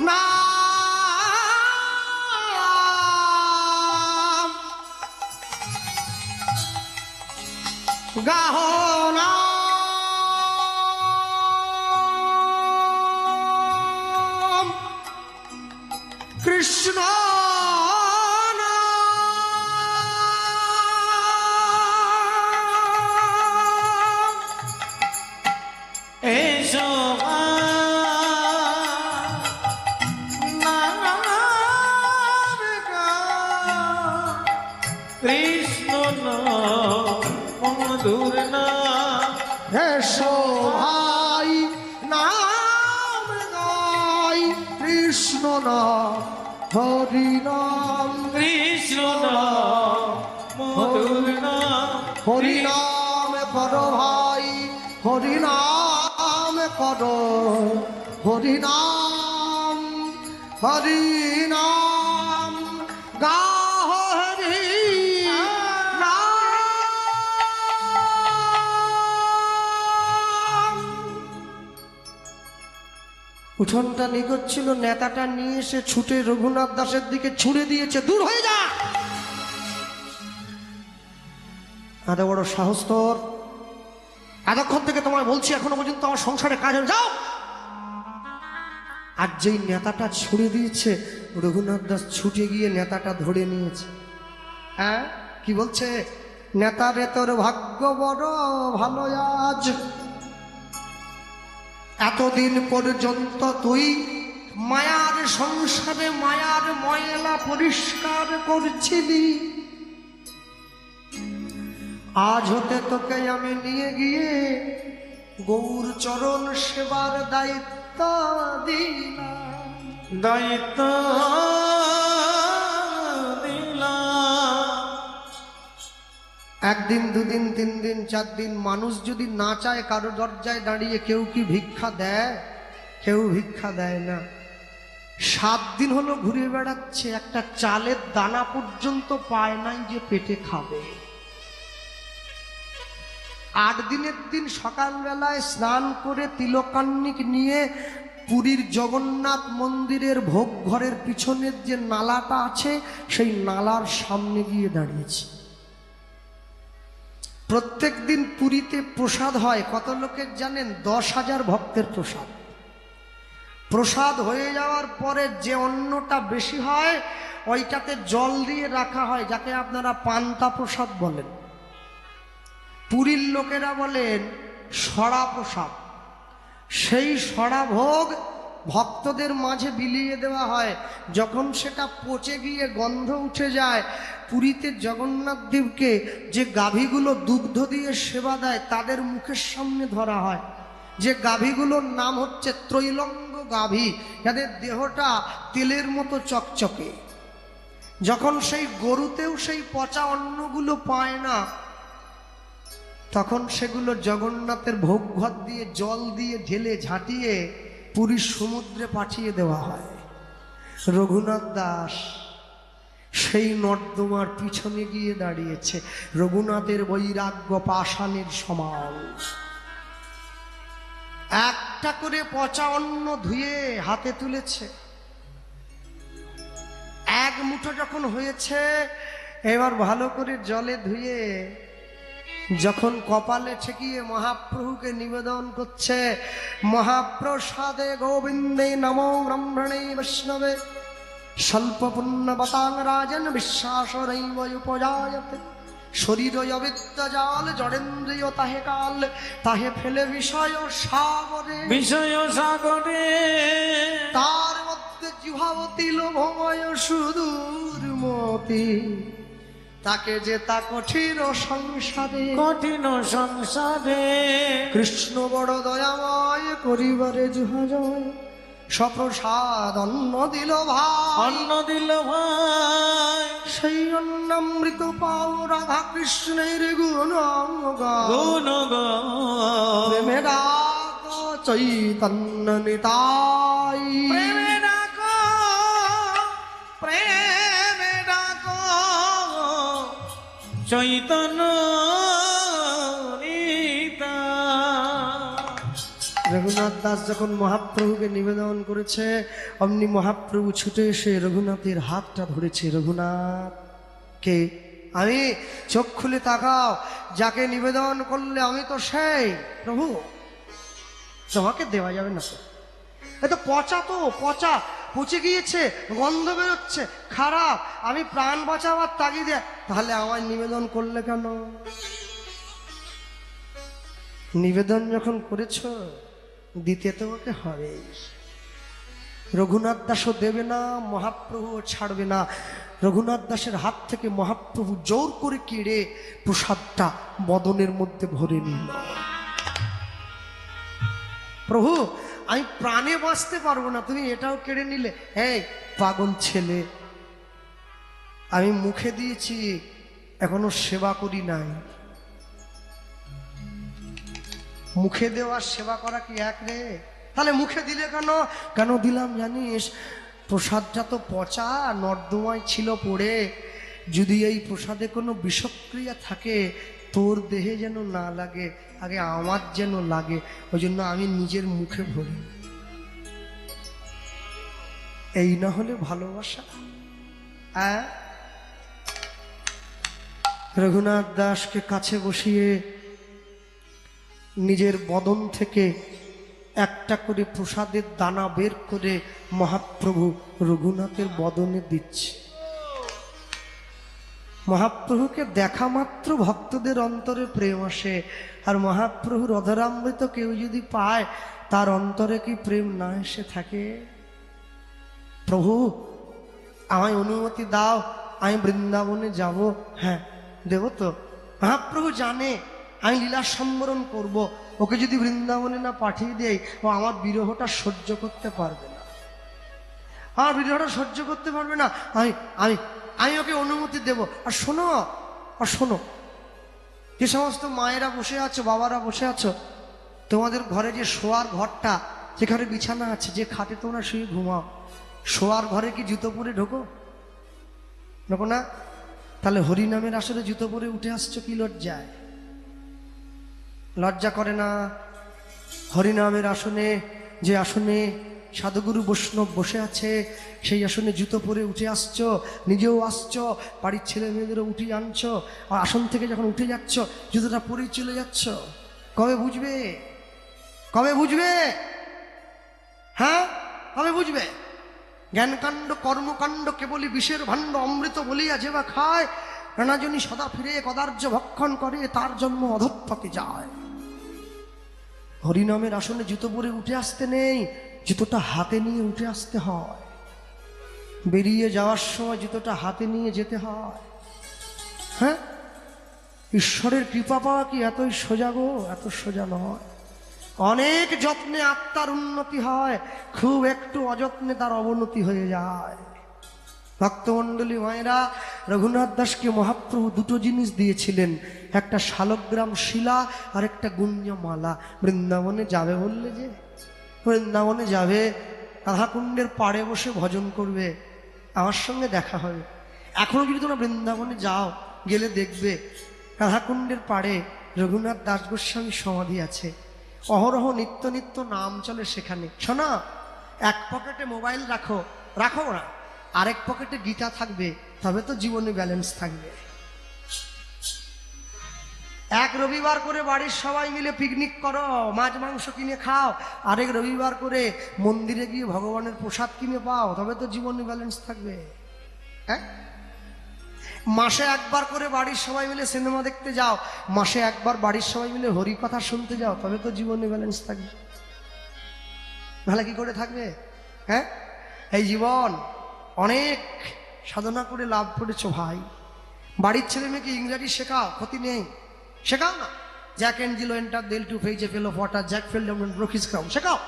A: নাম গাহ নাম কৃষ্ণ
B: এসো কৃষ্ণ মধুর নাম।
A: এসো ভাই নাম গাই, কৃষ্ণ নাম হরি নাম,
B: কৃষ্ণ মধুর নাম।
A: হরি নাম করো ভাই, হরি নাম করো, হরি নাম, হরি নাম গাহ হরি নাম। উঠোনটা নিকট ছিল, নেতাটা নিয়ে এসে ছুটে রঘুনাথ দাসের দিকে ছুড়ে দিয়েছে, দূর হয়ে যা। এত বড় সাহস তোর! এতক্ষণ থেকে তোমায় বলছি এখনো পর্যন্ত আমার সংসারে কাজ হয়ে যাও। আর যেই নেতাটা ছুড়ে দিয়েছে, রঘুনাথ দাস ছুটে গিয়ে নেতাটা ধরে নিয়েছে। হ্যাঁ, কি বলছে? নেতারে তোর ভাগ্য বড় ভালো আজ, এতদিন পর্যন্ত তুই মায়ার সংসারে মায়ার ময়লা পরিষ্কার করছিলি, আজ হতে তোকে আমি নিয়ে গিয়ে গৌর চরণ সেবার দায়িত্ব দিলাম।
B: দায়িত্ব দিলাম।
A: একদিন, দুদিন, 3 দিন, 4 দিন মানুষ যদি না চায় কারো দরজায় দাঁড়িয়ে, কেউ কি ভিক্ষা দেয়? কেউ ভিক্ষা দেয় না। 7 দিন হলো ঘুরে বেড়াচ্ছে, একটা চালের দানা পর্যন্ত পায় নাই যে পেটে খাবে। 8 দিনের দিন সকালবেলায় স্নান করে তিলকান্নিক নিয়ে পুরীর জগন্নাথ মন্দিরের ভোগ ঘরের পিছনের যে নালাটা আছে, সেই নালার সামনে গিয়ে দাঁড়িয়েছে। প্রত্যেক দিন পুরীতে প্রসাদ হয়, কত লোকের জানেন? 10,000 ভক্তের প্রসাদ। প্রসাদ হয়ে যাওয়ার পরে যে অন্নটা বেশি হয় ওইটাতে জল দিয়ে রাখা হয়, যাকে আপনারা পান্তা প্রসাদ বলেন। পুরীর লোকেরা বলেন সড়া প্রসাদ। সেই সড়া ভোগ ভক্তদের মাঝে বিলিয়ে দেওয়া হয়। যখন সেটা পচে গিয়ে গন্ধ উঠে যায়, পুরীতে জগন্নাথ দেবকে যে গাভীগুলো দুগ্ধ দিয়ে সেবা দেয় তাদের মুখের সামনে ধরা হয়। যে গাভীগুলোর নাম হচ্ছে ত্রৈলঙ্গ গাভী, যাদের দেহটা তেলের মতো চকচকে। যখন সেই গরুতেও সেই পচা অন্নগুলো পায় না, তখন সেগুলো জগন্নাথের ভোগ ঘর দিয়ে জল দিয়ে ঢেলে ঝাঁটিয়ে পুরীর সমুদ্রে পাঠিয়ে দেওয়া হয়। রঘুনাথ দাস সেই নর্দমার পিছনে গিয়ে দাঁড়িয়েছে, রঘুনাথের বৈরাগ্য পাষাণের সমান। একটা করে পচা অন্ন ধুয়ে হাতে তুলেছে। এক মুঠো যখন হয়েছে, এবার ভালো করে জলে ধুয়ে যখন কপালে ঠেকিয়ে মহাপ্রভুকে নিবেদন করছে, মহাপ্রসাদে গোবিন্দে নমো ব্রহ্মণে বৈষ্ণবে স্বল্প পুণ্যবতাং রাজন বিশ্বাসরৈব উপজায়তে শরীর অবিদ্যাজাল জড়েন্দ্রিয় তাহে কাল তাহে ফেলে বিষয় সাগরে,
B: বিষয় সাগরে
A: তার মধ্যে জিহাবতী লোভময় সুদূর মতি, তাকে যে তা কঠিন সংসারে,
B: কঠিন সংসারে
A: কৃষ্ণ বড় দয়াময় করিবারে জুহাজয় সপ্রসাদ অন্ন দিল ভাই,
B: অন্ন দিল ভাই,
A: সেই অন্নামৃত পাও রাধা কৃষ্ণের গুণ
B: গুণ
A: প্রেমে ডাক চৈতন্য নিতাই,
B: প্রেমে ডাকো, প্রেমে ডাকো চৈতন্য
A: রঘুনাথ দাস যখন মহাপ্রভুকে নিবেদন করেছে, অমনি মহাপ্রভু ছুটে এসে রঘুনাথের হাতটা ধরেছে। রঘুনাথ কে? আমি। চোখ খুলে তাকাও, যাকে নিবেদন করলে আমি তো সেই প্রভু। তোমাকে দেওয়া যাবে না তো, এ তো পচা, তো পচা, পচে গিয়েছে, গন্ধ বেরোচ্ছে, খারাপ। আমি প্রাণ বাঁচাবার তাগিদে, তাহলে আমায় নিবেদন করলে কেন? নিবেদন যখন করেছ, দিতে তোমাকে হবে। রঘুনাথ দাসও দেবে না, মহাপ্রভুও ছাড়বে না। রঘুনাথ দাসের হাত থেকে মহাপ্রভু জোর করে কেড়ে প্রসাদটা বদনের মধ্যে ভরে নিল। প্রভু, আমি প্রাণে বাঁচতে পারবো না, তুমি এটাও কেড়ে নিলে। এই পাগল ছেলে, আমি মুখে দিয়েছি, এখনো সেবা করি নাই। মুখে দেওয়ার সেবা করা কি এক রে? তাহলে মুখে দিলে কেন? কেন দিলাম জানিস? প্রসাদটা তো পচা, নর্দমায় ছিল পড়ে। যদি এই প্রসাদে কোনো বিষক্রিয়া থাকে, তোর দেহে যেন না লাগে, আগে আমার যেন লাগে, ওই জন্য আমি নিজের মুখে ভরি। এই না হলে ভালোবাসা? রঘুনাথ দাসকে কাছে বসিয়ে নিজের বদন থেকে একটা করে প্রসাদের দানা বের করে মহাপ্রভু রঘুনাথের বদনে দিচ্ছে। মহাপ্রভুকে দেখা মাত্র ভক্তদের অন্তরে প্রেম আসে, আর মহাপ্রভুর অধরামৃত কেউ যদি পায়, তার অন্তরে কি প্রেম না এসে থাকে? প্রভু, আমায় অনুমতি দাও, আমি বৃন্দাবনে যাব। হ্যাঁ, দেব তো। মহাপ্রভু জানে আমি লীলা সম্বরণ করব, ওকে যদি বৃন্দাবনে না পাঠিয়ে দেয়, ও আমার বিরহটা সহ্য করতে পারবে না, আমার বিরহটা সহ্য করতে পারবে না। আমি আমি আমি ওকে অনুমতি দেব। আর শোনো, আর শোনো, যে সমস্ত মায়েরা বসে আছো, বাবারা বসে আছো, তোমাদের ঘরে যে শোয়ার ঘরটা, যেখানে বিছানা আছে, যে খাটে তোমরা শুয়ে ঘুমাও, শোয়ার ঘরে কি জুতো পরে ঢোকো? ঢোকো না? তাহলে হরিনামের আসরে জুতো পরে উঠে আসছো কি লজ্জায়? লজ্জা করে না? হরিনামের আসনে, যে আসনে সাধুগুরু বৈষ্ণব বসে আছে, সেই আসনে জুতো পরে উঠে আসছো, নিজেও আসছো, বাড়ির ছেলে মেয়েদেরও উঠিয়ে আনছো, আর আসন থেকে যখন উঠে যাচ্ছ, জুতোটা পরেই চলে যাচ্ছ। কবে বুঝবে? কবে বুঝবে? হ্যাঁ, কবে বুঝবে? জ্ঞানকাণ্ড কর্মকাণ্ড কেবলই বিষের ভাণ্ড, অমৃত বলিয়া যে বা খায়, নানাজনী সদা ফিরে কদার্য ভক্ষণ করে, তার জন্ম অধঃপতে যায়। হরিনামের আসনে জুতো পরে উঠে আসতে নেই, জুতোটা হাতে নিয়ে উঠে আসতে হয়, বেরিয়ে যাওয়ার সময় জুতোটা হাতে নিয়ে যেতে হয়। হ্যাঁ, ঈশ্বরের কৃপা পাওয়া কি এতই সোজা গো? এত সোজা নয়। অনেক যত্নে আত্মার উন্নতি হয়, খুব একটু অযত্নে তার অবনতি হয়ে যায়। ভক্তমণ্ডলী মায়েরা, রঘুনাথ দাসকে মহাপ্রভু দুটো জিনিস দিয়েছিলেন, একটা শালগ্রাম শিলা আর একটা গুঞ্জমালা। বৃন্দাবনে যাবে বললে যে, বৃন্দাবনে যাবে, রাধাকুণ্ডের পাড়ে বসে ভজন করবে, আমার সঙ্গে দেখা হবে। এখনো যদি তোমরা বৃন্দাবনে যাও, গেলে দেখবে রাধাকুণ্ডের পাড়ে রঘুনাথ দাস গোস্বামীর সমাধি আছে। অহরহ নিত্য নিত্য নাম চলে সেখানে। শোনো, এক পকেটে মোবাইল রাখো, রাখো না, আরেক পকেটে গীতা থাকবে, তবে তো জীবনে ব্যালেন্স থাকবে। এক রবিবার করে বাড়ির সবাই মিলে পিকনিক করো, মাছ মাংস কিনে খাও, আরেক রবিবার করে মন্দিরে গিয়ে ভগবানের প্রসাদ কিনে পাও, তবে তো জীবনে ব্যালেন্স থাকবে। হ্যাঁ, মাসে একবার করে বাড়ির সবাই মিলে সিনেমা দেখতে যাও, মাসে একবার বাড়ির সবাই মিলে হরি কথা শুনতে যাও, তবে তো জীবনে ব্যালেন্স থাকবে। নাহলে কি করে থাকবে? হ্যাঁ, এই জীবন অনেক সাধনা করে লাভ করেছো ভাই। বাড়ির ছেলে মেয়েকে ইংরাজি শেখাও, ক্ষতি নেই, শেখাও না। Jack and Jill went up the hill to fetch a pail of water, Jack fell down and broke his crown, শেখাও,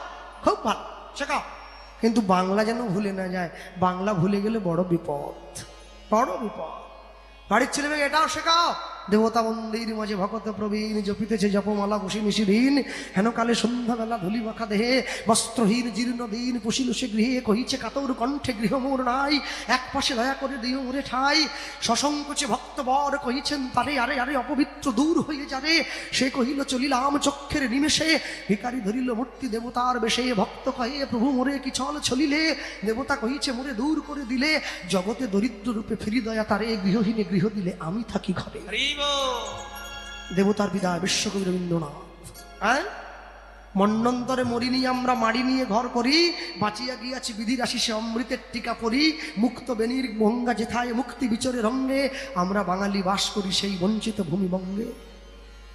A: খুব ভালো, শেখাও। কিন্তু বাংলা যেন ভুলে না যায়, বাংলা ভুলে গেলে বড় বিপদ, বড় বিপদ। বাড়ির ছেলে মেয়েকে এটাও শেখাও, দেবতা মন্দির মাঝে ভকত প্রবীণ, জপিতেছে জপমালা বসে নিশিদিন, হেন কালে সন্ধ্যাবেলা ধুলি মাখা দেহে, বস্ত্রহীন জীর্ণ দিন পুষিল সে গৃহে, কহিছে কাতর কণ্ঠে গৃহ মোর নাই, এক পাশে দয়া করে দিও মোরে ঠাই, সসংকোচে ভক্ত বর কহিছেন তারে, আরে আরে অপবিত্র দূর হয়ে যাবে, সে কহিল চলিলাম চক্ষের নিমেষে, ভিকারি ধরিল মূর্তি দেবতার বেশে, ভক্ত কহে প্রভু মোরে কি চল চলিলে, দেবতা কহিছে মোরে দূর করে দিলে, জগতে দরিদ্র রূপে ফিরি দয়া তারে, গৃহহীনে গৃহ দিলে আমি থাকি ঘরে। দেবতার বিদায় বিশ্বকবি রবীন্দ্রনাথ। হ্যাঁ, মন্বন্তরে মরিনি আমরা মাড়ি নিয়ে ঘর করি, বাঁচিয়া গিয়াছি বিধির আশিসে অমৃতের টিকা পরি, মুক্ত বেনির গঙ্গা যেথায় মুক্তি বিচরে রঙ্গে, আমরা বাঙালি বাস করি সেই বঞ্চিত ভূমিবঙ্গে।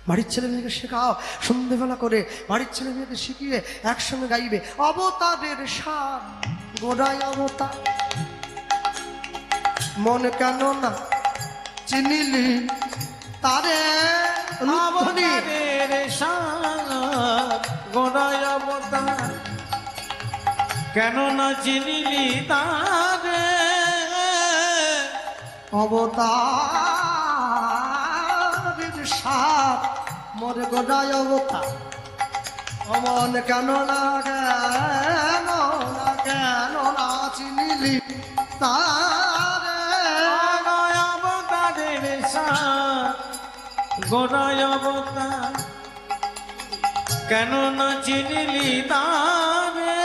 A: বাড়ির ছেলে মেয়েকে শেখাও, সন্ধ্যেবেলা করে বাড়ির ছেলে মেয়েকে শিখিয়ে একসঙ্গে গাইবে অবতারের সার গোড়ায় অবতার, মন কেন না চিনিলি তারে,
B: আমাদের সাত গোড়ায় অবতার, কেন না চিনিলি তারে,
A: অবতারের সাত মোর গোড়ায় অবতার, অমন কেন না কেন না কেন না চিনিলি তারে,
B: অবতারের সাত গোড়ায় অবতার, কেন না চিনিলি তারে।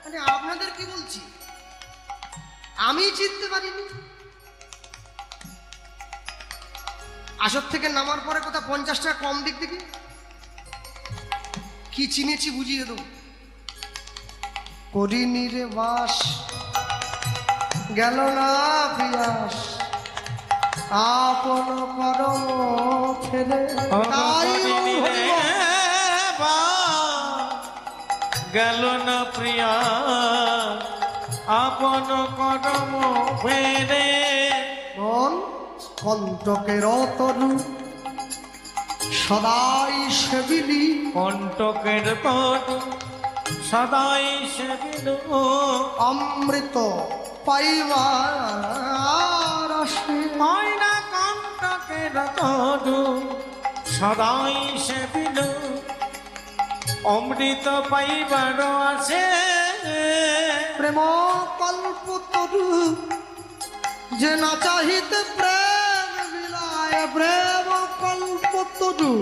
A: মানে আপনাদের কি বলছি, আমি চিনতে পারিনি। আসর থেকে নামার পরে কোথাও 50 টাকা কম দিক দেখি, কি চিনেছি বুঝিয়ে দেবো। করিনি রে বাস গেল না পিয়াস, আপন পরম ফেরে, তাই
B: গেল না প্রিয়া আপন কদম ফেরে,
A: মন কণ্টকের তরু সদাই সেবিলি,
B: কণ্টকের তরু সদাই সেবিল,
A: অমৃত পাইবার আসে,
B: ময়না কণ্টকের তরু সদাই সেবিল, অমৃত পাইবার আছে,
A: প্রেম কল্প তরু যে না চাহিতে প্রেম বিলায়, প্রেম কল্প তরু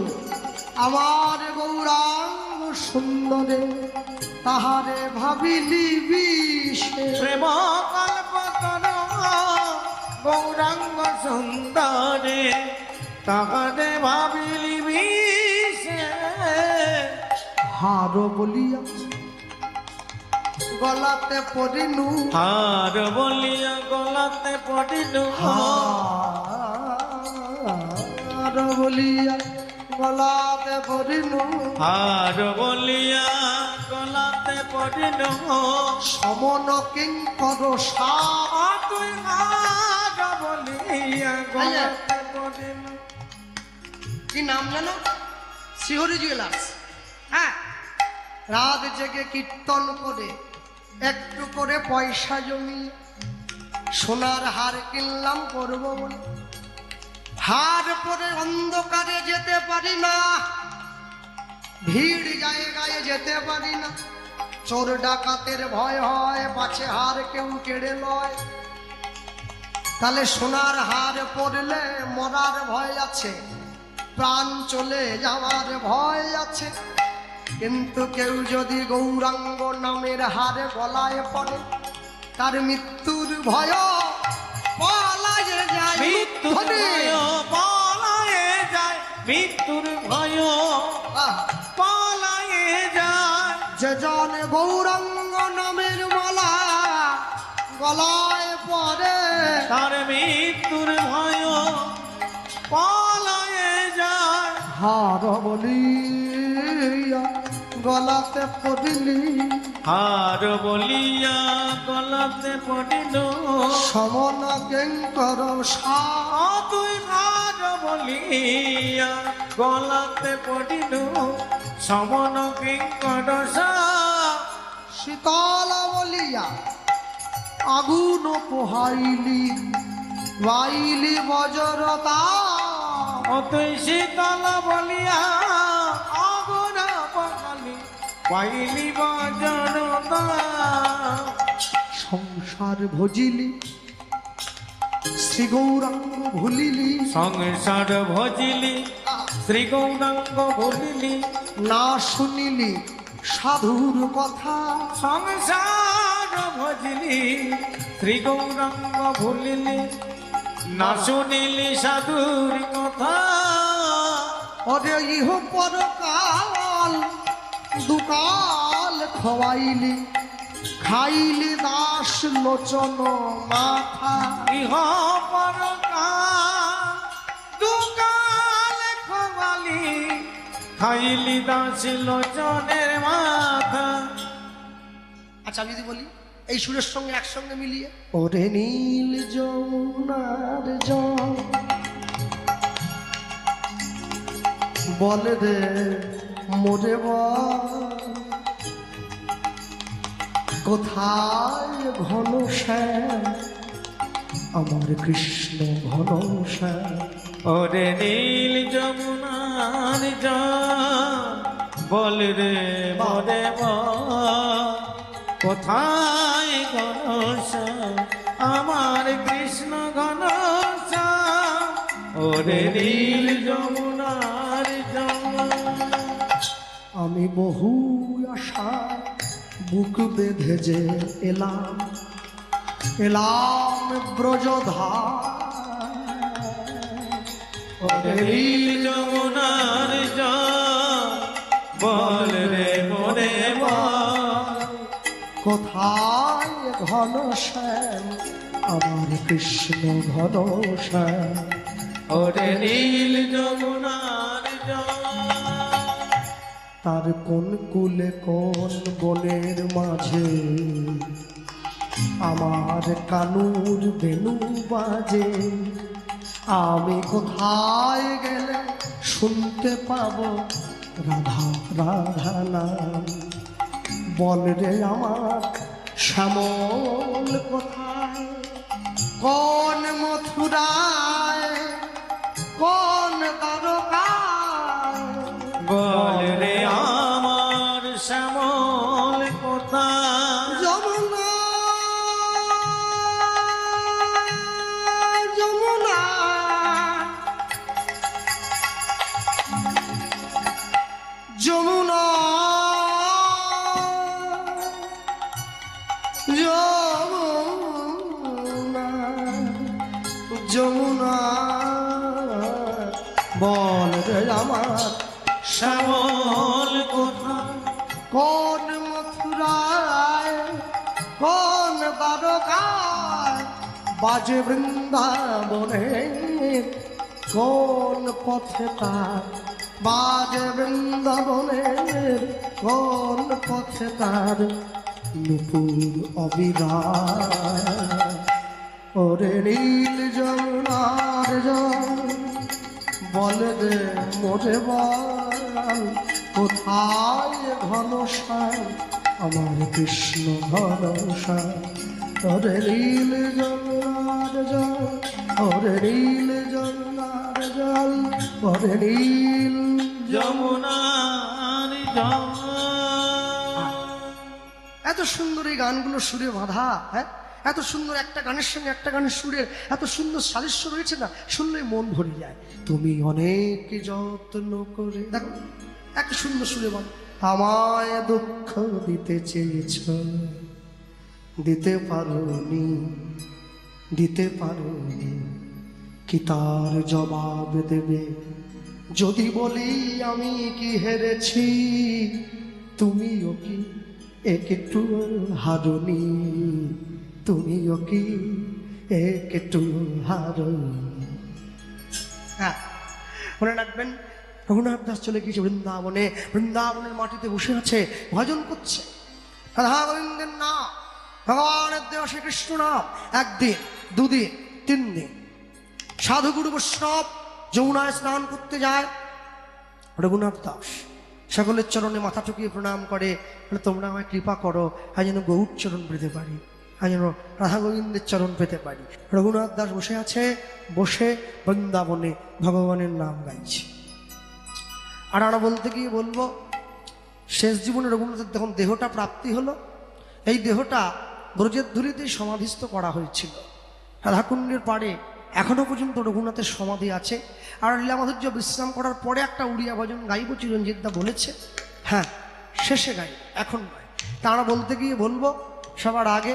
A: আমার গৌরাঙ্গ সুন্দরে, তাহারে ভাবিলি বিষে,
B: প্রেম কল্প তরু গৌরাঙ্গ সুন্দরে, তাহারে ভাবিলি বিষে,
A: হার বলিয়া গলাতে পড়িনু,
B: হার বলিয়া গলাতে পড়িল,
A: হার বলিয়া গলাতে পড়িল
B: হার বলিয়া গলাতে পড়িল
A: সমন কিঙ্কর সাপ
B: তুই হার বলিয়া গলাতে পড়িল।
A: কি নাম জানো? শিহরি জুয়েলার্স। হ্যাঁ, রাত জেগে কীর্তন করে একটু করে পয়সা জমি সোনার হার কিনলাম করবো বলে। হার পরে অন্ধকারে যেতে পারি না, ভিড় জায়গায় যেতে পারি না, চোর ডাকাতের ভয় হয়, পাছে হার কেউ কেড়ে লয়। তাহলে সোনার হার পরলে মরার ভয় আছে, প্রাণ চলে যাওয়ার ভয় আছে। কিন্তু কেউ যদি গৌরাঙ্গ নামের হার গলায় পড়ে, তার মৃত্যুর ভয় পালায়ে যায়।
B: মৃত্যুর ভয় পালায়ে যায়, মৃত্যুর ভয় পালায়ে যায়।
A: যে জন গৌরাঙ্গ নামের মালা গলায় পড়ে,
B: তার মৃত্যুর ভয় পালায়ে যায়।
A: হার বলিয়া গলাতে পড়িলি
B: হার বলিয়া গলাতে পড়িল
A: সমন কিঙ্কর সাপ
B: তুই হার বলিয়া গলাতে পড়িল সমন কিঙ্কর সাপ।
A: শীতল বলিয়া আগুন পোহাইলি বাইলি বজরতা
B: তুই শীতল বলিয়া আগুন পকালি পাইলি বজরতা।
A: সংসার ভজিলি শ্রী গৌরাঙ্গ ভুলিলি
B: সংসার ভজিলি শ্রী গৌরাঙ্গ ভুলিলি
A: না শুনিলি সাধুর কথা
B: সংসার ভজিলি শ্রী গৌরাঙ্গ ভুলিলি না শুনিলি সাধুর কথা।
A: অরে ইহ পরকাল দুকাল খওয়াইলি খাইলি দাস লোচন মাথা
B: ইহ পরকাল দুকাল খোয়ালি খাইলি দাস লোচনের মাথা।
A: আচ্ছা আমি যদি বলি এই সুরের সঙ্গে একসঙ্গে মিলিয়ে, ওরে নীল যমুনার জল বলে রে মোরে বল কোথায় ঘন শ্যাম আমার কৃষ্ণ ঘন শ্যাম।
B: ওরে নীল যমুনার জল বল রে মরে কোথায় ঘনশ্যাম আমার কৃষ্ণ ঘনশ্যাম। ওরে নীল যমুনার জল।
A: আমি বহু আশা বুক বেঁধে যে এলাম এলাম ব্রজধার।
B: নীল যমুনার জল বল রে মোরে
A: কোথায় ঘন শ্যাম আমার কৃষ্ণ ঘন শ্যাম।
B: ওরে নীল যমুনার জল।
A: তার কোন কুলে কোন বনের মাঝে আমার কানুর বেনু বাজে। আমি কোথায় গেলে শুনতে পাবো রাধা রাধা নাম। বল রে আমার শ্যামল কোথায়, কোন মথুরায় কোন দ্বারকায়।
B: বল রে আমার শ্যামল কোথায়।
A: যমুনা যমুনা যমুনা যমুনা যমুনা বল রে আমার
B: শ্যামল কোথায়।
A: কোন মথুরায় কোন দ্বারকায় বাজে বৃন্দাবনে কোন পথে তার বাজে বৃন্দাবনের কোন পথে তার নুপুর অবিরাম। ওরে নীল যমুনার জল বলে দে মোরে বল, কোথায় ঘনশ্যাম আমার কৃষ্ণ ঘনশ্যাম। ওরে নীল যমুনার জল, ওরে নীল যমুনার জল, ওরে নীল
B: যমুনার জল।
A: এত সুন্দর এই গানগুলো সুরে বাঁধা, হ্যাঁ, এত সুন্দর একটা গানের সঙ্গে একটা গানের সুরের এত সুন্দর সাদৃশ্য রয়েছে না, শুনলে মন ভরে যায়। তুমি অনেক যত্ন করে, দেখো একটা সুন্দর সুরে বল, আমায় দুঃখ দিতে চেয়েছ, দিতে পারোনি, দিতে পারোনি, কি তার জবাব দেবে যদি বলি আমি কি হেরেছি? তুমিও কি একটু হারনি, তুমিও কি একটু হারনি। হ্যাঁ, মনে রাখবেন রঘুনাথ দাস চলে গিয়েছে বৃন্দাবনে, বৃন্দাবনের মাটিতে বসে আছে, ভজন করছে রাধা গোবিন্দের নাম, ভগবানের দেওয়া শ্রীকৃষ্ণ নাম। একদিন, দুদিন, 3 দিন সাধুগুরু বৈষ্ণব যমুনায় স্নান করতে যায়। রঘুনাথ দাস সকলের চরণে মাথা ঠুকিয়ে প্রণাম করে, বলে তোমরা আমায় কৃপা করো, আমি যেন গৌর চরণ পেতে পারি, আমি যেন রাধা গোবিন্দের চরণ পেতে পারি। রঘুনাথ দাস বসে আছে, বসে বৃন্দাবনে ভগবানের নাম গাইছে। আর আমরা বলতে গিয়ে বলবো, শেষ জীবনে রঘুনাথের যখন দেহটা প্রাপ্তি হলো, এই দেহটা ব্রজের ধুলিতেই সমাধিস্থ করা হয়েছিল রাধাকুণ্ডের পাড়ে। এখনো পর্যন্ত রঘুনাথের সমাধি আছে। আর লীলা মাধুর্য বিশ্রাম করার পরে একটা উড়িয়া ভজন গাইব, চিরঞ্জিত দা বলেছে, হ্যাঁ শেষে গাই, এখন নয়। তা আমরা বলতে গিয়ে বলবো, সবার আগে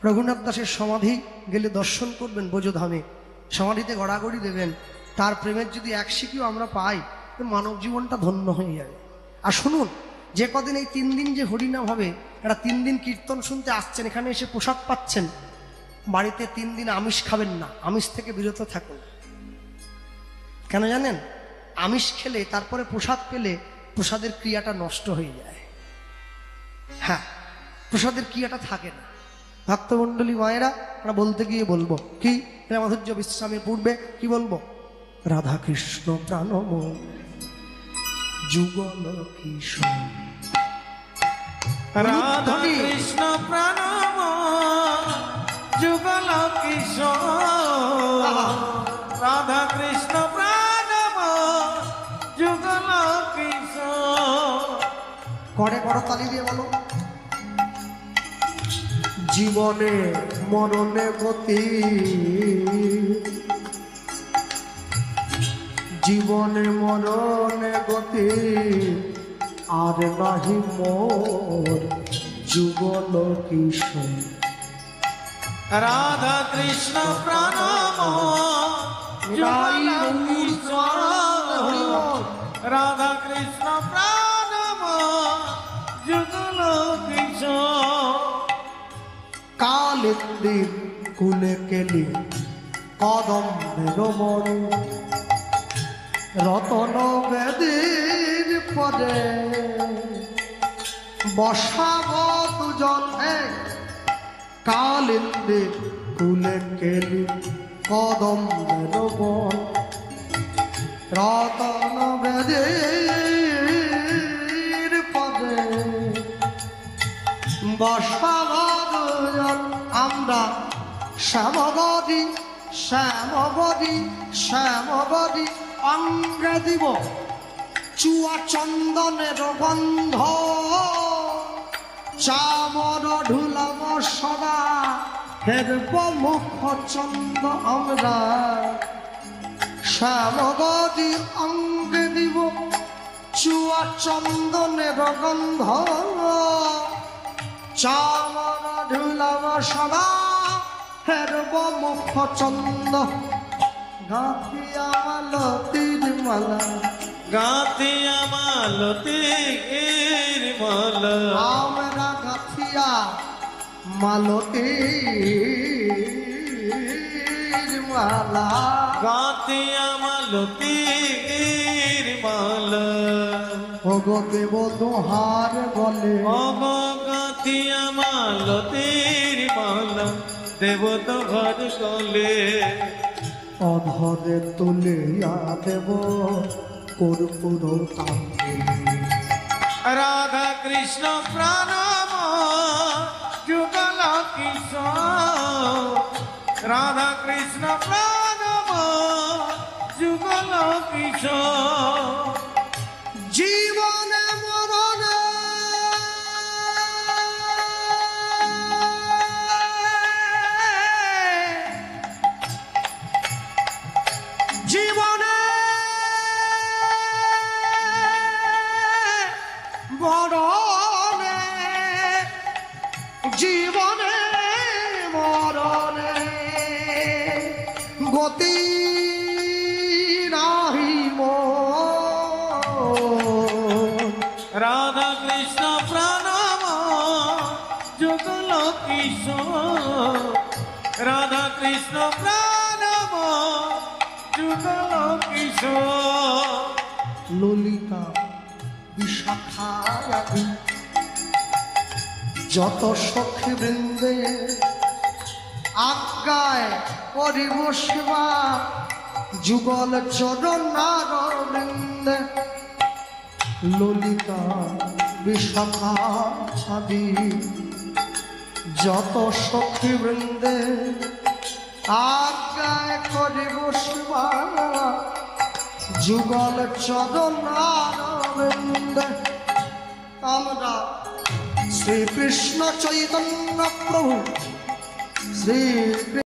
A: রঘুনাথ দাসের সমাধি গেলে দর্শন করবেন ব্রজধামে, সমাধিতে গড়াগড়ি দেবেন। তার প্রেমের যদি এক শিখিও আমরা পাই, মানব জীবনটা ধন্য হয়ে যাবে। আর শুনুন, যে কদিন এই 3 দিন যে হরিনাম হবে, এরা 3 দিন কীর্তন শুনতে আসছেন, এখানে এসে প্রসাদ পাচ্ছেন, বাড়িতে 3 দিন আমিষ খাবেন না, আমিষ থেকে বিরত থাকুন। কেন জানেন? আমিষ খেলে তারপরে প্রসাদ পেলে প্রসাদের ক্রিয়াটা নষ্ট হয়ে যায়। হ্যাঁ, প্রসাদের ক্রিয়াটা থাকে না। ভক্তমণ্ডলী মায়েরা, আমরা বলতে গিয়ে বলবো কি, মাধুর্য বিশ্রামের পূর্বে কি বলবো? রাধা কৃষ্ণ প্রাণম যুগল কিশোর,
B: রাধা কৃষ্ণ প্রাণম যুগল কিশোর, রাধা কৃষ্ণ প্রাণম যুগল কিশোর।
A: করে করতালি দিয়ে বলো, জীবনে মরণে গতি, জীবনে মরণে গতি, আর নাহি মোর যুগল কিশোর।
B: রাধা কৃষ্ণ প্রাণম যুগল কিশোর, রাধা কৃষ্ণ প্রাণম যুগল কিশোর।
A: কালিন্দির কুলে কেলি কদম্বের মন, রতন বেদির পদে বসাব দুজন। কালিন্দির কুলে কেলি কদম্বের মন, রতন বেদির পদে বসাব দুজন। আমরা শ্যামগদি শ্যামগদি শ্যামগদি অঙ্গে দিব চুয়া চন্দনের গন্ধ, চামর ঢুলাম সদা হেরব মুখ চন্দ। আমরা শ্যামগদি অঙ্গে দিব চুয়া চন্দনের গন্ধ, চামর ঢুলাম সদা হেরব মুখ চন্দ। গাঁথিয়া মালতীর মালা,
B: গাঁথিয়া মালতীর মালা,
A: আমরা গাঁথিয়া মালতীর মালা
B: গাতে আমার লতির মালা
A: ওগো দেব দোহার বলে
B: গাতে আমার লতির মালা দেব তো ঘর গলে
A: অধরে তুলিয়া দেব কর্পূর তাম্রে
B: রাধা কৃষ্ণ প্রাণম যুগল কিশোর রাধা কৃষ্ণ প্রাণম যুগল কিশোর
A: জীবনে মরণে জীবনে মরণে জীবনে মরণে গতি নাহি মোর
B: রাধা কৃষ্ণ প্রাণম যুগল কিশোর রাধা কৃষ্ণ প্রাণম যুগল কিশোর
A: ললিতা বিশাখা আদি যত সখী বৃন্দে আজ্ঞায় করিব সেবা যুগল চরণ বৃন্দে ললিতা বিশাখা আদি যত সখী বৃন্দে আজ্ঞায় করিব সেবা যুগল চরণ বৃন্দে আমরা শ্রীকৃষ্ণ চৈতন্য প্রভু শ্রী